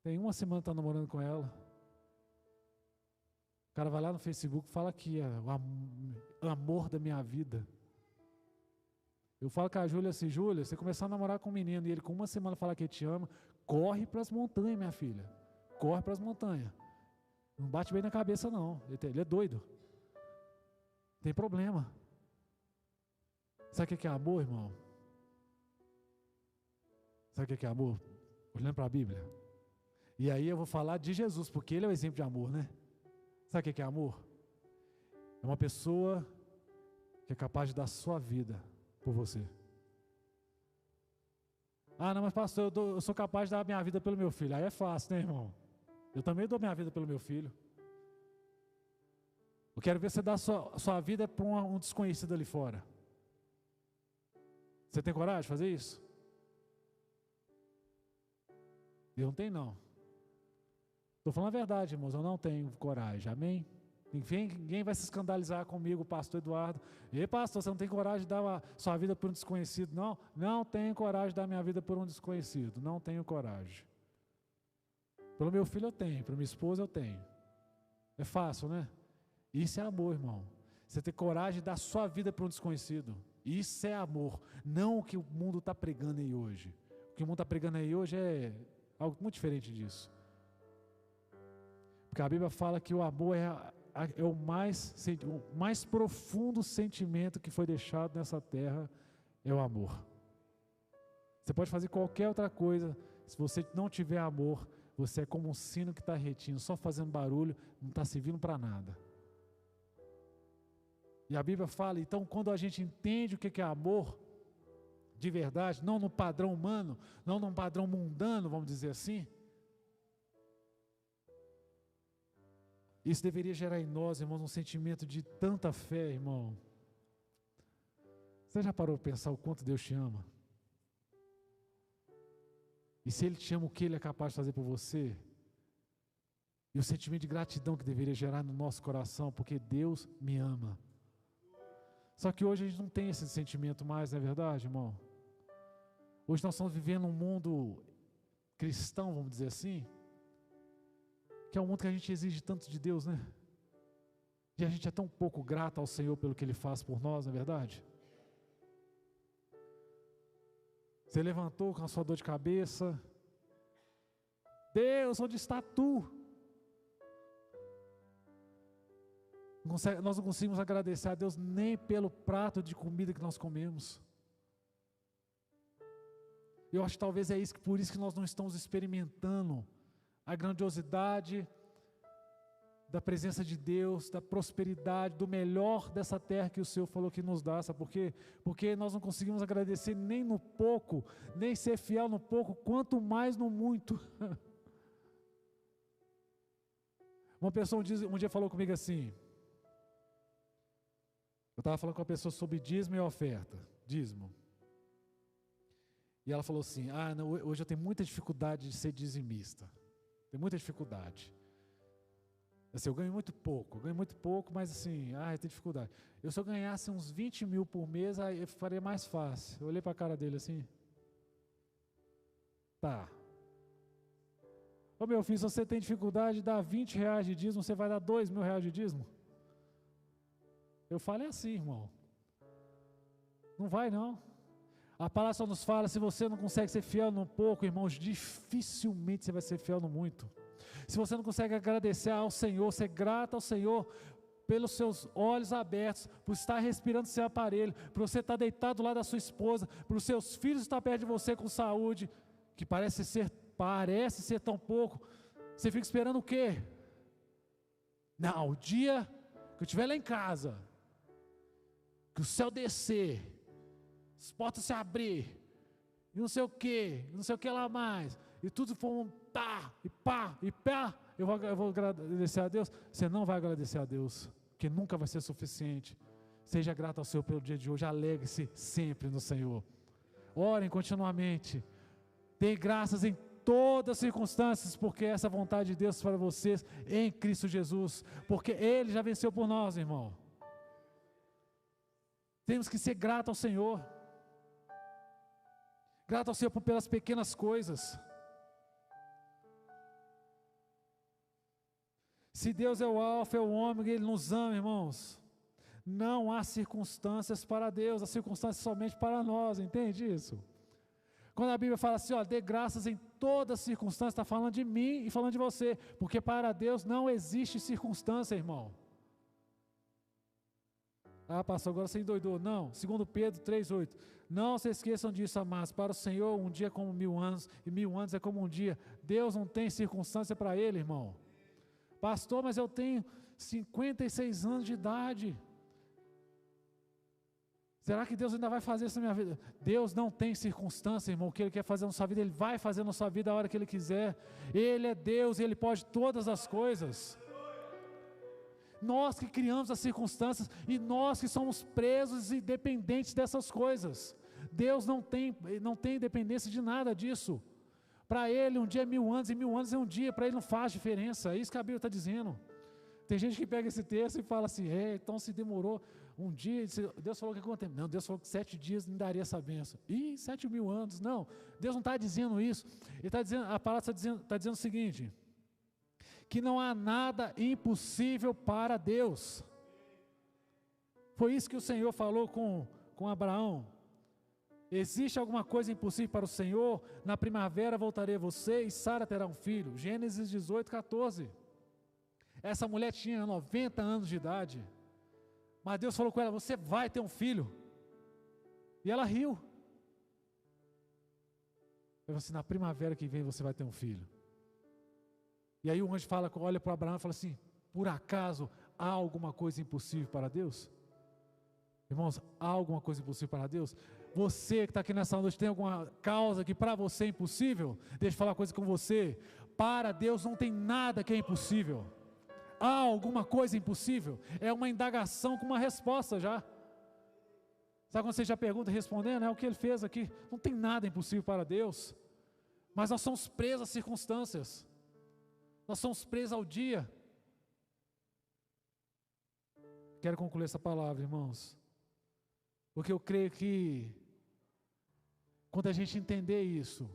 Tem 1 semana que está namorando com ela. O cara vai lá no Facebook e fala aqui, o amor da minha vida. Eu falo com a Júlia assim, Júlia, você começar a namorar com um menino e ele com 1 semana falar que ele te ama, corre para as montanhas, minha filha. Corre para as montanhas. Não bate bem na cabeça não, ele é doido. Tem problema. Sabe o que é amor, irmão? Sabe o que é amor? Olhando para a Bíblia. E aí eu vou falar de Jesus, porque Ele é o exemplo de amor, né? Sabe o que é amor? É uma pessoa que é capaz de dar sua vida por você. Ah, não, mas pastor, eu sou capaz de dar minha vida pelo meu filho. Aí é fácil, né, irmão? Eu também dou minha vida pelo meu filho. Eu quero ver você dar sua vida para um desconhecido ali fora. Você tem coragem de fazer isso? Eu não tenho, não. Estou falando a verdade, irmãos, eu não tenho coragem, amém? Ninguém vai se escandalizar comigo, pastor Eduardo. Ei, pastor, você não tem coragem de dar sua vida por um desconhecido? Não, não tenho coragem de dar minha vida por um desconhecido, não tenho coragem. Pelo meu filho eu tenho, pela minha esposa eu tenho. É fácil, né? Isso é amor, irmão. Você ter coragem de dar sua vida por um desconhecido. Isso é amor, não o que o mundo está pregando aí hoje. O que o mundo está pregando aí hoje é algo muito diferente disso. Porque a Bíblia fala que o amor é o mais profundo sentimento que foi deixado nessa terra, é o amor. Você pode fazer qualquer outra coisa, se você não tiver amor, você é como um sino que está retindo, só fazendo barulho, não está servindo para nada. E a Bíblia fala, então, quando a gente entende o que é amor, de verdade, não no padrão humano, não num padrão mundano, vamos dizer assim, isso deveria gerar em nós, irmãos, um sentimento de tanta fé, irmão. Você já parou para pensar o quanto Deus te ama? E se Ele te ama, o que Ele é capaz de fazer por você? E o sentimento de gratidão que deveria gerar no nosso coração, porque Deus me ama. Só que hoje a gente não tem esse sentimento mais, não é verdade, irmão? Hoje nós estamos vivendo um mundo cristão, vamos dizer assim, que é um mundo que a gente exige tanto de Deus, né? E a gente é tão pouco grato ao Senhor pelo que Ele faz por nós, não é verdade? Você levantou com a sua dor de cabeça. Deus, onde está Tu? Nós não conseguimos agradecer a Deus nem pelo prato de comida que nós comemos. Eu acho que talvez é por isso que nós não estamos experimentando a grandiosidade da presença de Deus, da prosperidade, do melhor dessa terra que o Senhor falou que nos dá. Sabe por quê? Porque nós não conseguimos agradecer nem no pouco, nem ser fiel no pouco, quanto mais no muito. Uma pessoa um dia falou comigo assim, eu estava falando com uma pessoa sobre dízimo e oferta, dízimo. E ela falou assim, não, hoje eu tenho muita dificuldade de ser dizimista, tenho muita dificuldade. Assim, eu ganho muito pouco, mas assim, eu tenho dificuldade. Se eu ganhasse uns 20 mil por mês, aí eu faria mais fácil. Eu olhei para a cara dele assim, tá. Ô meu filho, se você tem dificuldade de dar 20 reais de dízimo, você vai dar 2 mil reais de dízimo? Eu falo assim, irmão. Não vai não. A palavra só nos fala, se você não consegue ser fiel no pouco, irmãos, dificilmente você vai ser fiel no muito. Se você não consegue agradecer ao Senhor, ser grato ao Senhor pelos seus olhos abertos, por estar respirando seu aparelho, por você estar deitado lá da sua esposa, por os seus filhos estar perto de você com saúde, que parece ser tão pouco, você fica esperando o quê? Não, o dia que eu estiver lá em casa, que o céu descer, as portas se abrir, e não sei o que lá mais, e tudo for um tá, e pá, eu vou agradecer a Deus. Você não vai agradecer a Deus, porque nunca vai ser suficiente. Seja grato ao Senhor pelo dia de hoje, alegre-se sempre no Senhor. Orem continuamente, dê graças em todas as circunstâncias, porque essa é a vontade de Deus para vocês em Cristo Jesus, porque Ele já venceu por nós, irmão. Temos que ser grato ao Senhor, grato ao Senhor pelas pequenas coisas. Se Deus é o alfa, é o ômega, Ele nos ama, irmãos. Não há circunstâncias para Deus, há circunstâncias somente para nós, entende isso? Quando a Bíblia fala assim, dê graças em todas as circunstâncias, está falando de mim e falando de você, porque para Deus não existe circunstância, irmão. Pastor, agora você endoidou. Não, 2 Pedro 3,8. Não se esqueçam disso, amados. Para o Senhor, um dia é como 1000 anos, e 1000 anos é como um dia. Deus não tem circunstância para Ele, irmão. Pastor, mas eu tenho 56 anos de idade. Será que Deus ainda vai fazer isso na minha vida? Deus não tem circunstância, irmão. O que Ele quer fazer na sua vida, Ele vai fazer na sua vida a hora que Ele quiser. Ele é Deus, Ele pode todas as coisas. Nós que criamos as circunstâncias e nós que somos presos e dependentes dessas coisas. Deus não tem dependência de nada disso. Para Ele um dia é 1000 anos e 1000 anos é um dia, para Ele não faz diferença, é isso que a Bíblia está dizendo. Tem gente que pega esse texto e fala assim, então se demorou um dia, Deus falou que quanto tempo? Não, Deus falou que 7 dias me daria essa bênção. 7.000 anos, não, Deus não está dizendo isso. Ele está dizendo, a palavra está dizendo o seguinte, que não há nada impossível para Deus. Foi isso que o Senhor falou com Abraão. Existe alguma coisa impossível para o Senhor? Na primavera voltarei a você e Sara terá um filho. Gênesis 18:14. Essa mulher tinha 90 anos de idade, mas Deus falou com ela, você vai ter um filho. E ela riu. Ele falou assim, na primavera que vem você vai ter um filho. E aí o anjo olha para Abraão e fala assim, por acaso há alguma coisa impossível para Deus? Irmãos, há alguma coisa impossível para Deus? Você que está aqui nessa noite, tem alguma causa que para você é impossível? Deixa eu falar uma coisa com você. Para Deus não tem nada que é impossível. Há alguma coisa impossível? É uma indagação com uma resposta já. Sabe quando você já pergunta respondendo? É o que Ele fez aqui. Não tem nada impossível para Deus. Mas nós somos presos às circunstâncias. Nós somos presos ao dia. Quero concluir essa palavra, irmãos. Porque eu creio que quando a gente entender isso,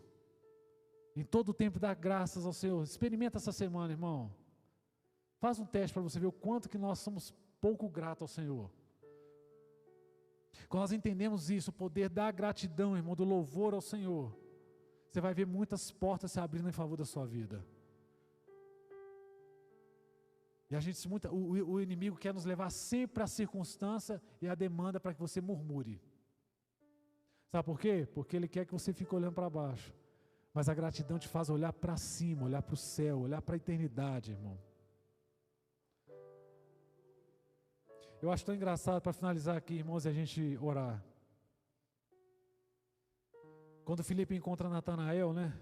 em todo o tempo dá graças ao Senhor. Experimenta essa semana, irmão. Faz um teste para você ver o quanto que nós somos pouco gratos ao Senhor. Quando nós entendemos isso, o poder da gratidão, irmão, do louvor ao Senhor, você vai ver muitas portas se abrindo em favor da sua vida. E a gente, o inimigo quer nos levar sempre à circunstância e à demanda para que você murmure. Sabe por quê? Porque ele quer que você fique olhando para baixo. Mas a gratidão te faz olhar para cima, olhar para o céu, olhar para a eternidade, irmão. Eu acho tão engraçado, para finalizar aqui, irmãos, e a gente orar. Quando Filipe encontra Natanael, né?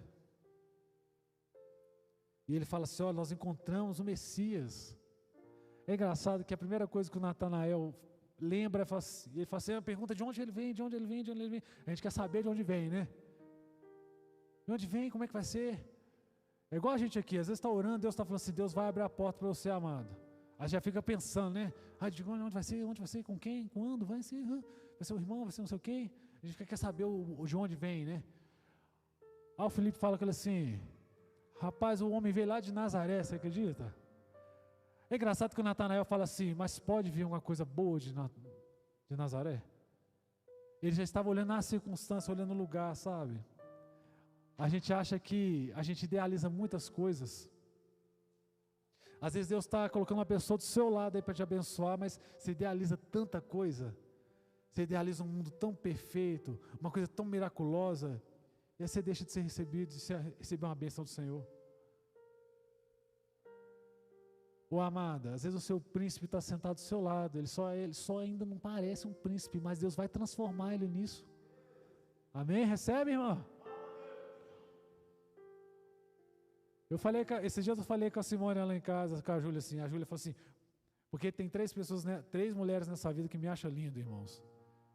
E ele fala assim, olha, nós encontramos o Messias. É engraçado que a primeira coisa que o Natanael lembra, ele fala assim, pergunta de onde ele vem, de onde ele vem, de onde ele vem. A gente quer saber de onde vem, né? De onde vem, como é que vai ser? É igual a gente aqui, às vezes está orando, Deus está falando assim, Deus vai abrir a porta para você, amado. Aí já fica pensando, né? De onde vai ser, com quem, quando, vai ser o irmão, vai ser não sei o quê. A gente quer saber de onde vem, né? Aí o Filipe fala com ele assim, rapaz, o homem veio lá de Nazaré, você acredita? É engraçado que o Natanael fala assim, mas pode vir alguma coisa boa de Nazaré? Ele já estava olhando na circunstância, olhando no lugar, sabe? A gente acha que a gente idealiza muitas coisas. Às vezes Deus está colocando uma pessoa do seu lado aí para te abençoar, mas você idealiza tanta coisa. Você idealiza um mundo tão perfeito, uma coisa tão miraculosa, e aí você deixa de ser recebido, de receber uma bênção do Senhor. Ô amada, às vezes o seu príncipe está sentado do seu lado, ele só ainda não parece um príncipe, mas Deus vai transformar ele nisso. Amém? Recebe, irmão? Esses dias eu falei com a Simone lá em casa, com a Júlia assim, a Júlia falou assim, porque tem 3 pessoas, né, 3 mulheres nessa vida que me acham lindo, irmãos.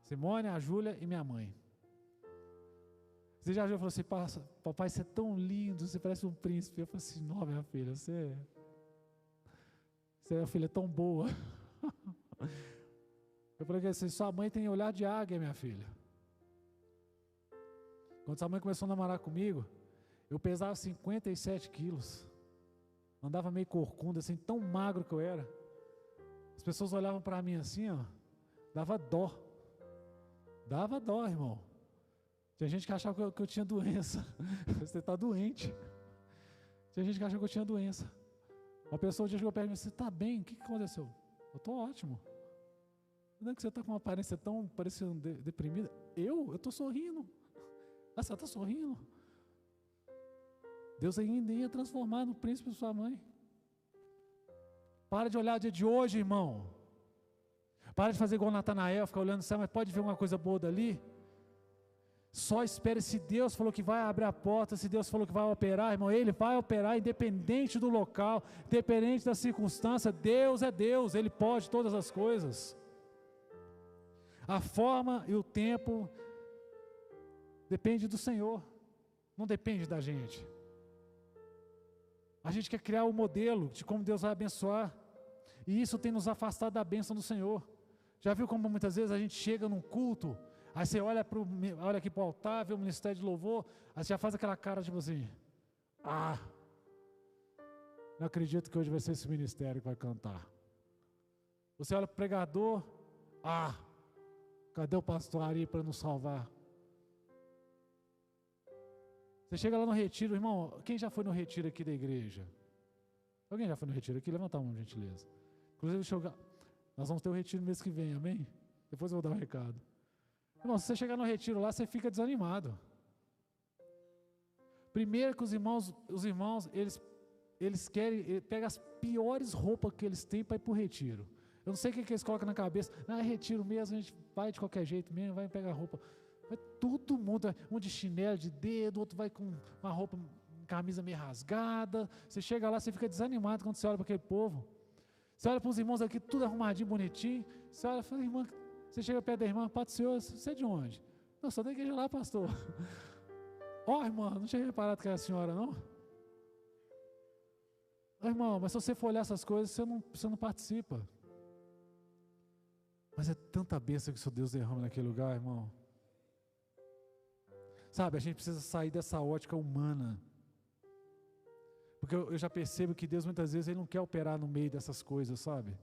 Simone, a Júlia e minha mãe. Você já falou assim, papai, você é tão lindo, você parece um príncipe. Eu falei assim, não, minha filha, você é uma filha tão boa. Eu falei assim, sua mãe tem olhar de águia, minha filha. Quando sua mãe começou a namorar comigo, eu pesava 57 quilos, andava meio corcunda, assim, tão magro que eu era. As pessoas olhavam para mim assim, ó, dava dó, irmão. Tinha gente que achava que eu tinha doença. Você está doente. Tinha gente que achava que eu tinha doença. Uma pessoa um dia chegou perto de mim, você está bem? O que aconteceu? Eu estou ótimo. Não é que você está com uma aparência tão parecendo deprimida? Eu estou sorrindo. Ah, você está sorrindo? Deus ainda ia transformar no príncipe de sua mãe. Para de olhar o dia de hoje, irmão. Para de fazer igual Natanael, ficar olhando o céu, mas pode ver uma coisa boa dali? Só espere, se Deus falou que vai abrir a porta, se Deus falou que vai operar, irmão, Ele vai operar independente do local, independente da circunstância. Deus é Deus, Ele pode todas as coisas. A forma e o tempo depende do Senhor, não depende da gente. A gente quer criar o modelo de como Deus vai abençoar, e isso tem nos afastado da bênção do Senhor. Já viu como muitas vezes a gente chega num culto, aí você olha aqui para o altar, vê o ministério de louvor, aí você já faz aquela cara tipo assim, não acredito que hoje vai ser esse ministério que vai cantar. Você olha para o pregador, cadê o pastor Ari para nos salvar? Você chega lá no retiro, irmão, quem já foi no retiro aqui da igreja? Alguém já foi no retiro aqui? Levanta a mão, gentileza. Inclusive, nós vamos ter o retiro no mês que vem, amém? Depois eu vou dar um recado. Irmão, se você chegar no retiro lá, você fica desanimado. Primeiro que os irmãos, eles querem, pegam as piores roupas que eles têm para ir para o retiro. Eu não sei o que eles colocam na cabeça. É retiro mesmo, a gente vai de qualquer jeito mesmo, vai pegar roupa. Vai todo mundo, um de chinelo, de dedo, outro vai com uma roupa, camisa meio rasgada. Você chega lá, você fica desanimado quando você olha para aquele povo. Você olha para os irmãos aqui, tudo arrumadinho, bonitinho. Você olha e fala, irmã, você chega perto da irmã, Pai do Senhor, você é de onde? Não, sou da igreja lá, pastor. Ó, irmã, não tinha reparado que era a senhora, não? Ó, irmão, mas se você for olhar essas coisas, você não participa. Mas é tanta bênção que o seu Deus derrama naquele lugar, irmão. Sabe, a gente precisa sair dessa ótica humana. Porque eu já percebo que Deus muitas vezes Ele não quer operar no meio dessas coisas, sabe?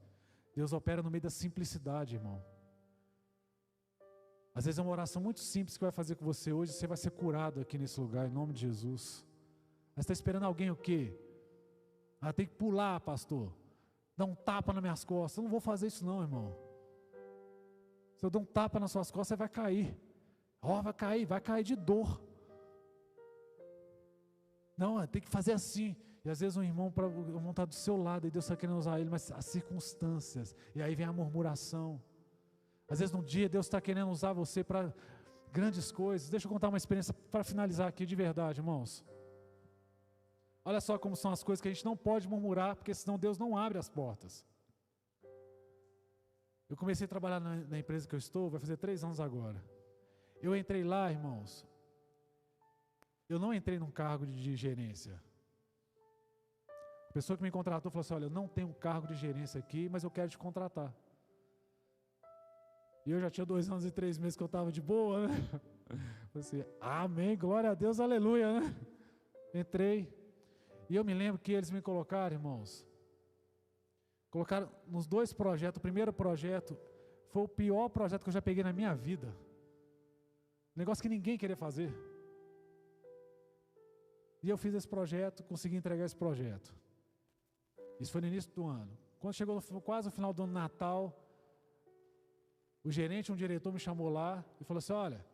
Deus opera no meio da simplicidade, irmão. Às vezes é uma oração muito simples que vai fazer com você hoje, você vai ser curado aqui nesse lugar, em nome de Jesus. Mas está esperando alguém o quê? Ah, tem que pular, pastor. Dar um tapa nas minhas costas. Eu não vou fazer isso não, irmão. Se eu der um tapa nas suas costas, você vai cair. Ó, vai cair de dor. Não, tem que fazer assim. E às vezes o irmão está do seu lado e Deus está querendo usar ele, mas as circunstâncias. E aí vem a murmuração. Às vezes num dia Deus está querendo usar você para grandes coisas. Deixa eu contar uma experiência para finalizar aqui de verdade, irmãos. Olha só como são as coisas que a gente não pode murmurar, porque senão Deus não abre as portas. Eu comecei a trabalhar na empresa que eu estou, vai fazer 3 anos agora. Eu entrei lá, irmãos. Eu não entrei num cargo de gerência. A pessoa que me contratou falou assim, olha, eu não tenho um cargo de gerência aqui, mas eu quero te contratar. E eu já tinha 2 anos e 3 meses que eu estava de boa, né? Falei assim, amém, glória a Deus, aleluia, né? Entrei. E eu me lembro que eles me colocaram, irmãos. Colocaram nos 2 projetos. O primeiro projeto foi o pior projeto que eu já peguei na minha vida. Um negócio que ninguém queria fazer. E eu fiz esse projeto, consegui entregar esse projeto. Isso foi no início do ano. Quando chegou quase o final do ano, Natal, o gerente, um diretor me chamou lá e falou assim, olha,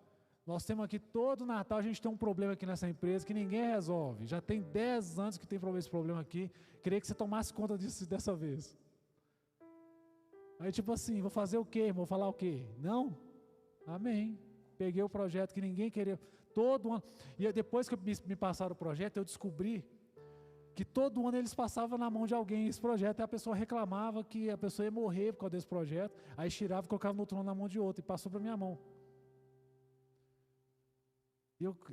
nós temos aqui todo Natal, a gente tem um problema aqui nessa empresa que ninguém resolve. Já tem 10 anos que tem esse problema aqui. Queria que você tomasse conta disso dessa vez. Aí tipo assim, vou fazer o quê, irmão? Vou falar o quê? Não? Amém. Peguei o projeto que ninguém queria. Todo ano. E depois que me passaram o projeto, eu descobri que todo ano eles passavam na mão de alguém esse projeto, e a pessoa reclamava que a pessoa ia morrer por causa desse projeto, aí tirava e colocava no outro ano na mão de outro, e passou para minha mão.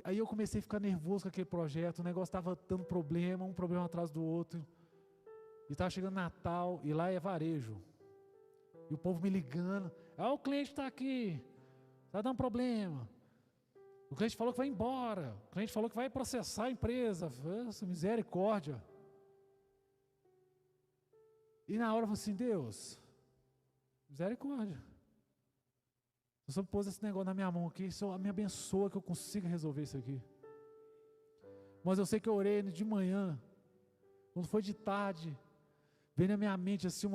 Aí eu comecei a ficar nervoso com aquele projeto, o negócio estava dando problema, um problema atrás do outro, e estava chegando Natal, e lá é varejo, e o povo me ligando, o cliente está aqui, está dando problema, o cliente falou que vai embora, o cliente falou que vai processar a empresa. Nossa, misericórdia. E na hora eu falei assim, Deus, misericórdia. O Senhor pôs esse negócio na minha mão aqui, Senhor, me abençoa que eu consiga resolver isso aqui. Mas eu sei que eu orei de manhã, quando foi de tarde, veio na minha mente assim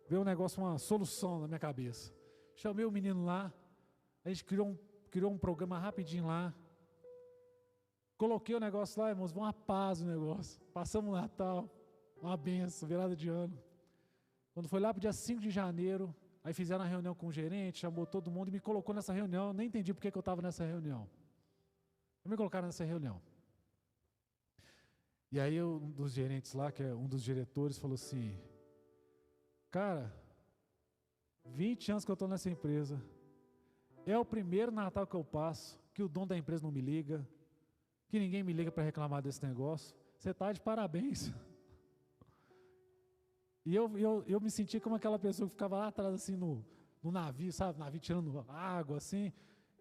veio um negócio, uma solução na minha cabeça. Chamei o menino lá, a gente criou um programa rapidinho lá, coloquei o negócio lá, irmãos, uma paz o negócio, passamos o Natal, uma benção, virada de ano. Quando foi lá para o dia 5 de janeiro, aí fizeram a reunião com o gerente, chamou todo mundo e me colocou nessa reunião, eu nem entendi porque que eu estava nessa reunião. Me colocaram nessa reunião. E aí um dos gerentes lá, que é um dos diretores, falou assim, cara, 20 anos que eu estou nessa empresa, é o primeiro Natal que eu passo, que o dono da empresa não me liga, que ninguém me liga para reclamar desse negócio. Você está de parabéns. E eu me senti como aquela pessoa que ficava lá atrás, assim, no navio, sabe? Navio tirando água, assim.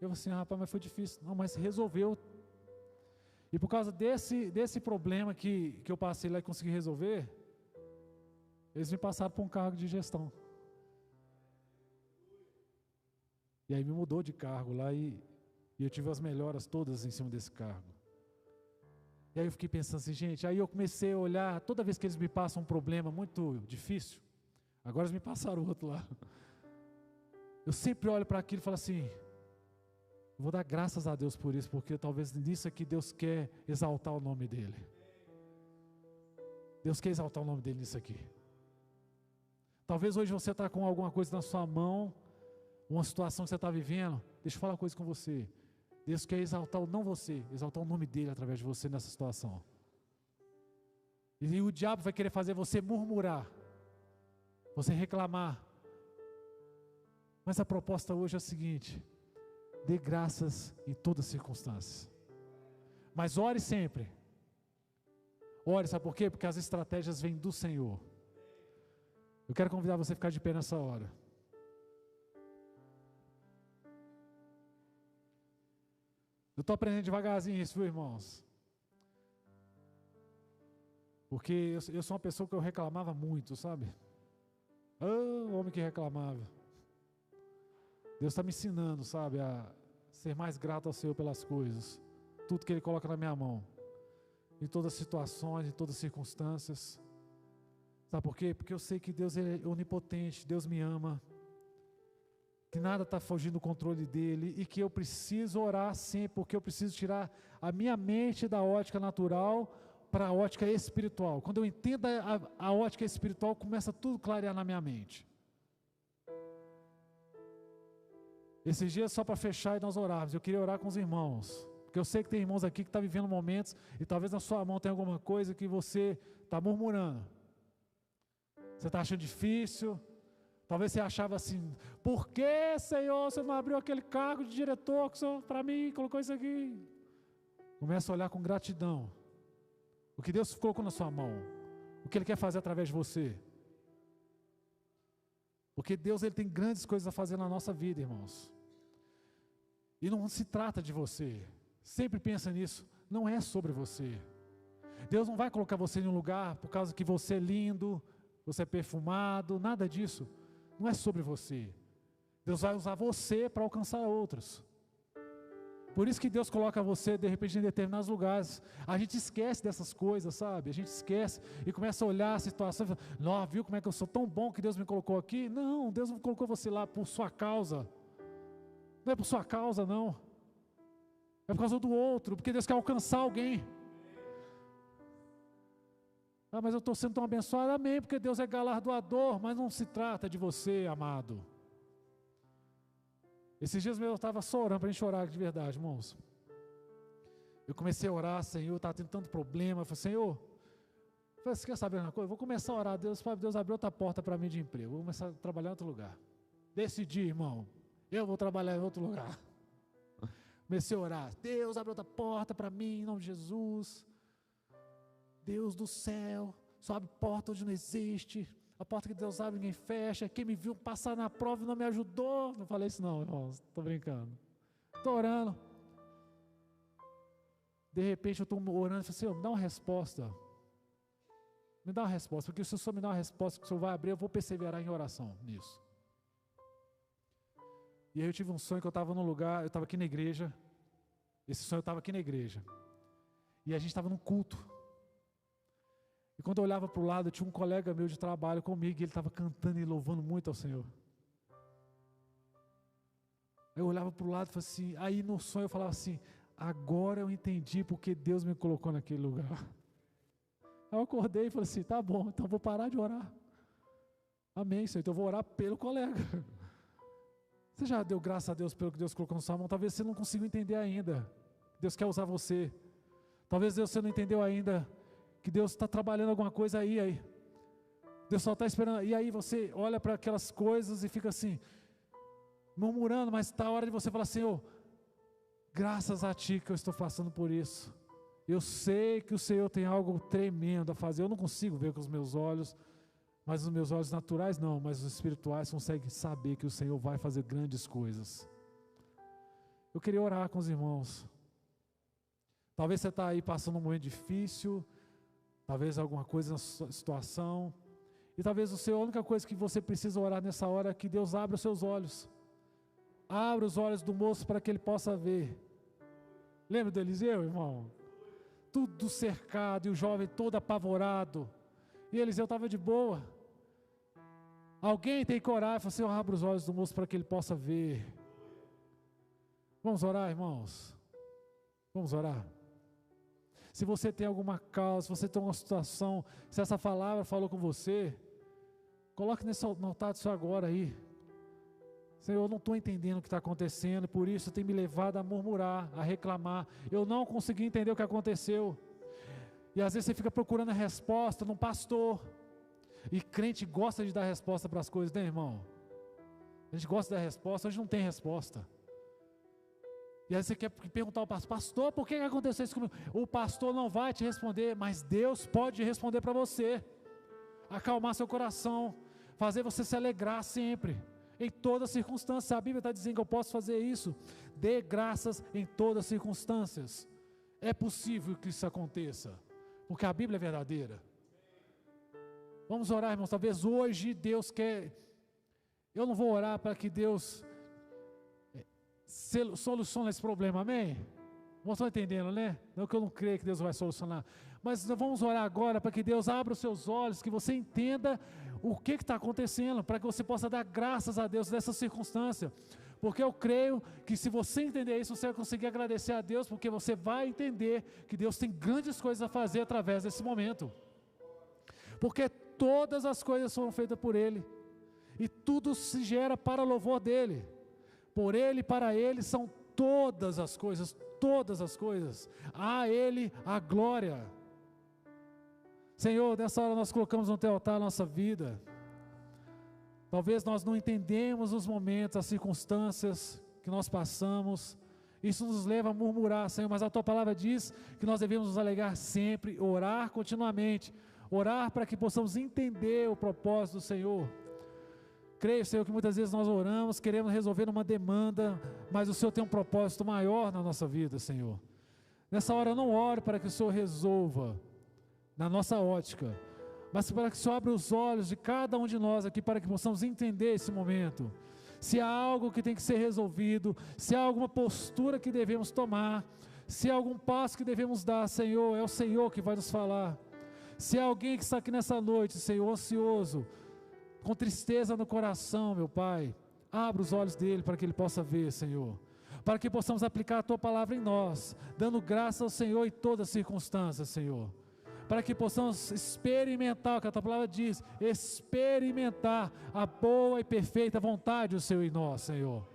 Eu falei assim, rapaz, mas foi difícil. Não, mas resolveu. E por causa desse problema que eu passei lá e consegui resolver, eles me passaram para um cargo de gestão. E aí me mudou de cargo lá e eu tive as melhoras todas em cima desse cargo. E aí eu fiquei pensando assim, gente, aí eu comecei a olhar, toda vez que eles me passam um problema muito difícil, agora eles me passaram outro lá. Eu sempre olho para aquilo e falo assim, eu vou dar graças a Deus por isso, porque talvez nisso aqui Deus quer exaltar o nome dEle. Deus quer exaltar o nome dEle nisso aqui. Talvez hoje você está com alguma coisa na sua mão, uma situação que você está vivendo, deixa eu falar uma coisa com você. Deus quer exaltar não você, exaltar o nome dEle através de você nessa situação. E o diabo vai querer fazer você murmurar, você reclamar. Mas a proposta hoje é a seguinte: dê graças em todas as circunstâncias. Mas ore sempre. Ore, sabe por quê? Porque as estratégias vêm do Senhor. Eu quero convidar você a ficar de pé nessa hora. Eu estou aprendendo devagarzinho isso, viu, irmãos? Porque eu sou uma pessoa que eu reclamava muito, sabe? Homem que reclamava. Deus está me ensinando, sabe, a ser mais grato ao Senhor pelas coisas. Tudo que Ele coloca na minha mão. Em todas as situações, em todas as circunstâncias. Sabe por quê? Porque eu sei que Deus é onipotente, Deus me ama. Que nada está fugindo do controle dEle. E que eu preciso orar sempre, porque eu preciso tirar a minha mente da ótica natural para a ótica espiritual. Quando eu entendo a ótica espiritual, começa tudo a clarear na minha mente. Esses dias, só para fechar e nós orarmos, eu queria orar com os irmãos. Porque eu sei que tem irmãos aqui que estão vivendo momentos, e talvez na sua mão tenha alguma coisa que você está murmurando. Você está achando difícil. Talvez você achava assim, por que, Senhor, você não abriu aquele cargo de diretor para mim, colocou isso aqui? Começa a olhar com gratidão. O que Deus colocou na sua mão. O que Ele quer fazer através de você. Porque Deus, Ele tem grandes coisas a fazer na nossa vida, irmãos. E não se trata de você. Sempre pensa nisso. Não é sobre você. Deus não vai colocar você em um lugar por causa que você é lindo, você é perfumado, nada disso. Não é sobre você. Deus vai usar você para alcançar outros. Por isso que Deus coloca você, de repente, em determinados lugares. A gente esquece dessas coisas, sabe? A gente esquece e começa a olhar a situação e fala, não, viu como é que eu sou tão bom que Deus me colocou aqui? Não, Deus não colocou você lá por sua causa. Não é por sua causa, não. É por causa do outro, porque Deus quer alcançar alguém. Ah, mas eu estou sendo tão abençoado, amém, porque Deus é galardoador, mas não se trata de você, amado. Esses dias eu estava só orando, para a gente orar de verdade, irmãos. Eu comecei a orar, Senhor, estava tendo tanto problema, eu falei, Senhor, você quer saber uma coisa? Eu vou começar a orar, Deus abriu outra porta para mim de emprego, vou começar a trabalhar em outro lugar. Decidi, irmão, eu vou trabalhar em outro lugar. Comecei a orar, Deus abriu outra porta para mim, em nome de Jesus. Deus do céu, só abre porta onde não existe. A porta que Deus abre, ninguém fecha. Quem me viu passar na prova e não me ajudou. Não falei isso não, irmãos, estou brincando. Estou orando. De repente eu estou orando e falei, Senhor, me dá uma resposta. Me dá uma resposta, porque se o Senhor me dá uma resposta que o Senhor vai abrir, eu vou perseverar em oração nisso. E aí eu tive um sonho que eu estava num lugar, eu estava aqui na igreja. Esse sonho eu estava aqui na igreja. E a gente estava num culto. E quando eu olhava para o lado, tinha um colega meu de trabalho comigo, e ele estava cantando e louvando muito ao Senhor. Eu olhava para o lado e falava assim, aí no sonho eu falava assim, agora eu entendi porque Deus me colocou naquele lugar. Aí eu acordei e falei assim, tá bom, então vou parar de orar. Amém, Senhor, então eu vou orar pelo colega. Você já deu graças a Deus pelo que Deus colocou na sua mão? Talvez você não consiga entender ainda. Deus quer usar você. Talvez você não entendeu ainda que Deus está trabalhando alguma coisa aí. Deus só está esperando. E aí você olha para aquelas coisas e fica assim, murmurando, mas está a hora de você falar, Senhor, graças a Ti que eu estou passando por isso. Eu sei que o Senhor tem algo tremendo a fazer. Eu não consigo ver com os meus olhos, mas os meus olhos naturais não, mas os espirituais conseguem saber que o Senhor vai fazer grandes coisas. Eu queria orar com os irmãos. Talvez você está aí passando um momento difícil, talvez alguma coisa na sua situação, e talvez a única coisa que você precisa orar nessa hora é que Deus abra os seus olhos. Abra os olhos do moço para que ele possa ver. Lembra do Eliseu, irmão? Tudo cercado e o jovem todo apavorado. E Eliseu estava de boa. Alguém tem coragem e fala assim, abra os olhos do moço para que ele possa ver. Vamos orar, irmãos? Vamos orar? Se você tem alguma causa, se você tem uma situação, se essa palavra falou com você, coloque nesse altar do Senhor agora aí. Senhor, eu não estou entendendo o que está acontecendo, por isso tem me levado a murmurar, a reclamar. Eu não consegui entender o que aconteceu. E às vezes você fica procurando a resposta num pastor. E crente gosta de dar resposta para as coisas, né, irmão? A gente gosta da resposta, a gente não tem resposta. E aí você quer perguntar ao pastor: pastor, por que aconteceu isso comigo? O pastor não vai te responder, mas Deus pode responder para você, acalmar seu coração, fazer você se alegrar sempre, em todas as circunstâncias. A Bíblia está dizendo que eu posso fazer isso. Dê graças em todas as circunstâncias. É possível que isso aconteça, porque a Bíblia é verdadeira. Vamos orar, irmãos. Talvez hoje Deus quer. Eu não vou orar para que Deus solucione esse problema, amém? Vocês estão entendendo, né? Não que eu não creio que Deus vai solucionar, mas vamos orar agora para que Deus abra os seus olhos, que você entenda o que está acontecendo, para que você possa dar graças a Deus nessa circunstância, porque eu creio que se você entender isso, você vai conseguir agradecer a Deus, porque você vai entender que Deus tem grandes coisas a fazer através desse momento, porque todas as coisas foram feitas por Ele, e tudo se gera para o louvor dEle. Por Ele e para Ele são todas as coisas, a Ele a glória. Senhor, nessa hora nós colocamos no Teu altar a nossa vida. Talvez nós não entendemos os momentos, as circunstâncias que nós passamos, isso nos leva a murmurar, Senhor, mas a Tua palavra diz que nós devemos nos alegrar sempre, orar continuamente, orar para que possamos entender o propósito do Senhor. Creio, Senhor, que muitas vezes nós oramos, queremos resolver uma demanda, mas o Senhor tem um propósito maior na nossa vida, Senhor. Nessa hora eu não oro para que o Senhor resolva na nossa ótica, mas para que o Senhor abra os olhos de cada um de nós aqui, para que possamos entender esse momento. Se há algo que tem que ser resolvido, se há alguma postura que devemos tomar, se há algum passo que devemos dar, Senhor, é o Senhor que vai nos falar. Se há alguém que está aqui nessa noite, Senhor, ansioso, com tristeza no coração, meu Pai, abra os olhos dele para que ele possa ver, Senhor, para que possamos aplicar a Tua palavra em nós, dando graça ao Senhor em todas as circunstâncias, Senhor, para que possamos experimentar o que a Tua palavra diz, experimentar a boa e perfeita vontade do Senhor em nós, Senhor.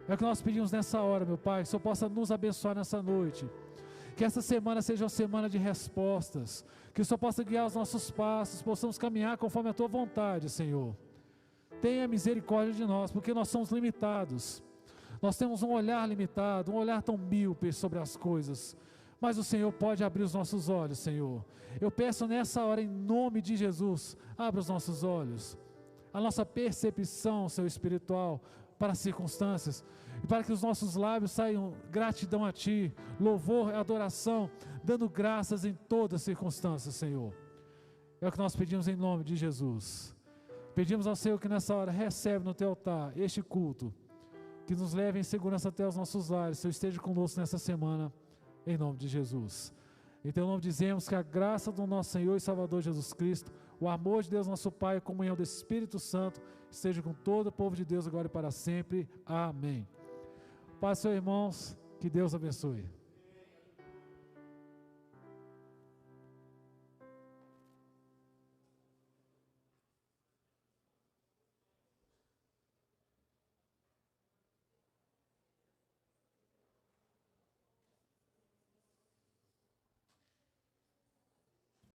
É o que nós pedimos nessa hora, meu Pai, que o Senhor possa nos abençoar nessa noite, que essa semana seja uma semana de respostas, que o Senhor possa guiar os nossos passos, possamos caminhar conforme a Tua vontade, Senhor. Tenha misericórdia de nós, porque nós somos limitados, nós temos um olhar limitado, um olhar tão míope sobre as coisas, mas o Senhor pode abrir os nossos olhos, Senhor. Eu peço nessa hora, em nome de Jesus, abra os nossos olhos, a nossa percepção, Senhor, espiritual, para as circunstâncias, e para que os nossos lábios saiam gratidão a Ti, louvor e adoração, dando graças em todas as circunstâncias, Senhor. É o que nós pedimos em nome de Jesus. Pedimos ao Senhor que nessa hora recebe no Teu altar este culto, que nos leve em segurança até os nossos lares. Senhor, esteja conosco nessa semana, em nome de Jesus. Em Teu nome dizemos que a graça do nosso Senhor e Salvador Jesus Cristo, o amor de Deus nosso Pai, a comunhão do Espírito Santo, esteja com todo o povo de Deus agora e para sempre. Amém. Paz, Senhor, irmãos, que Deus abençoe.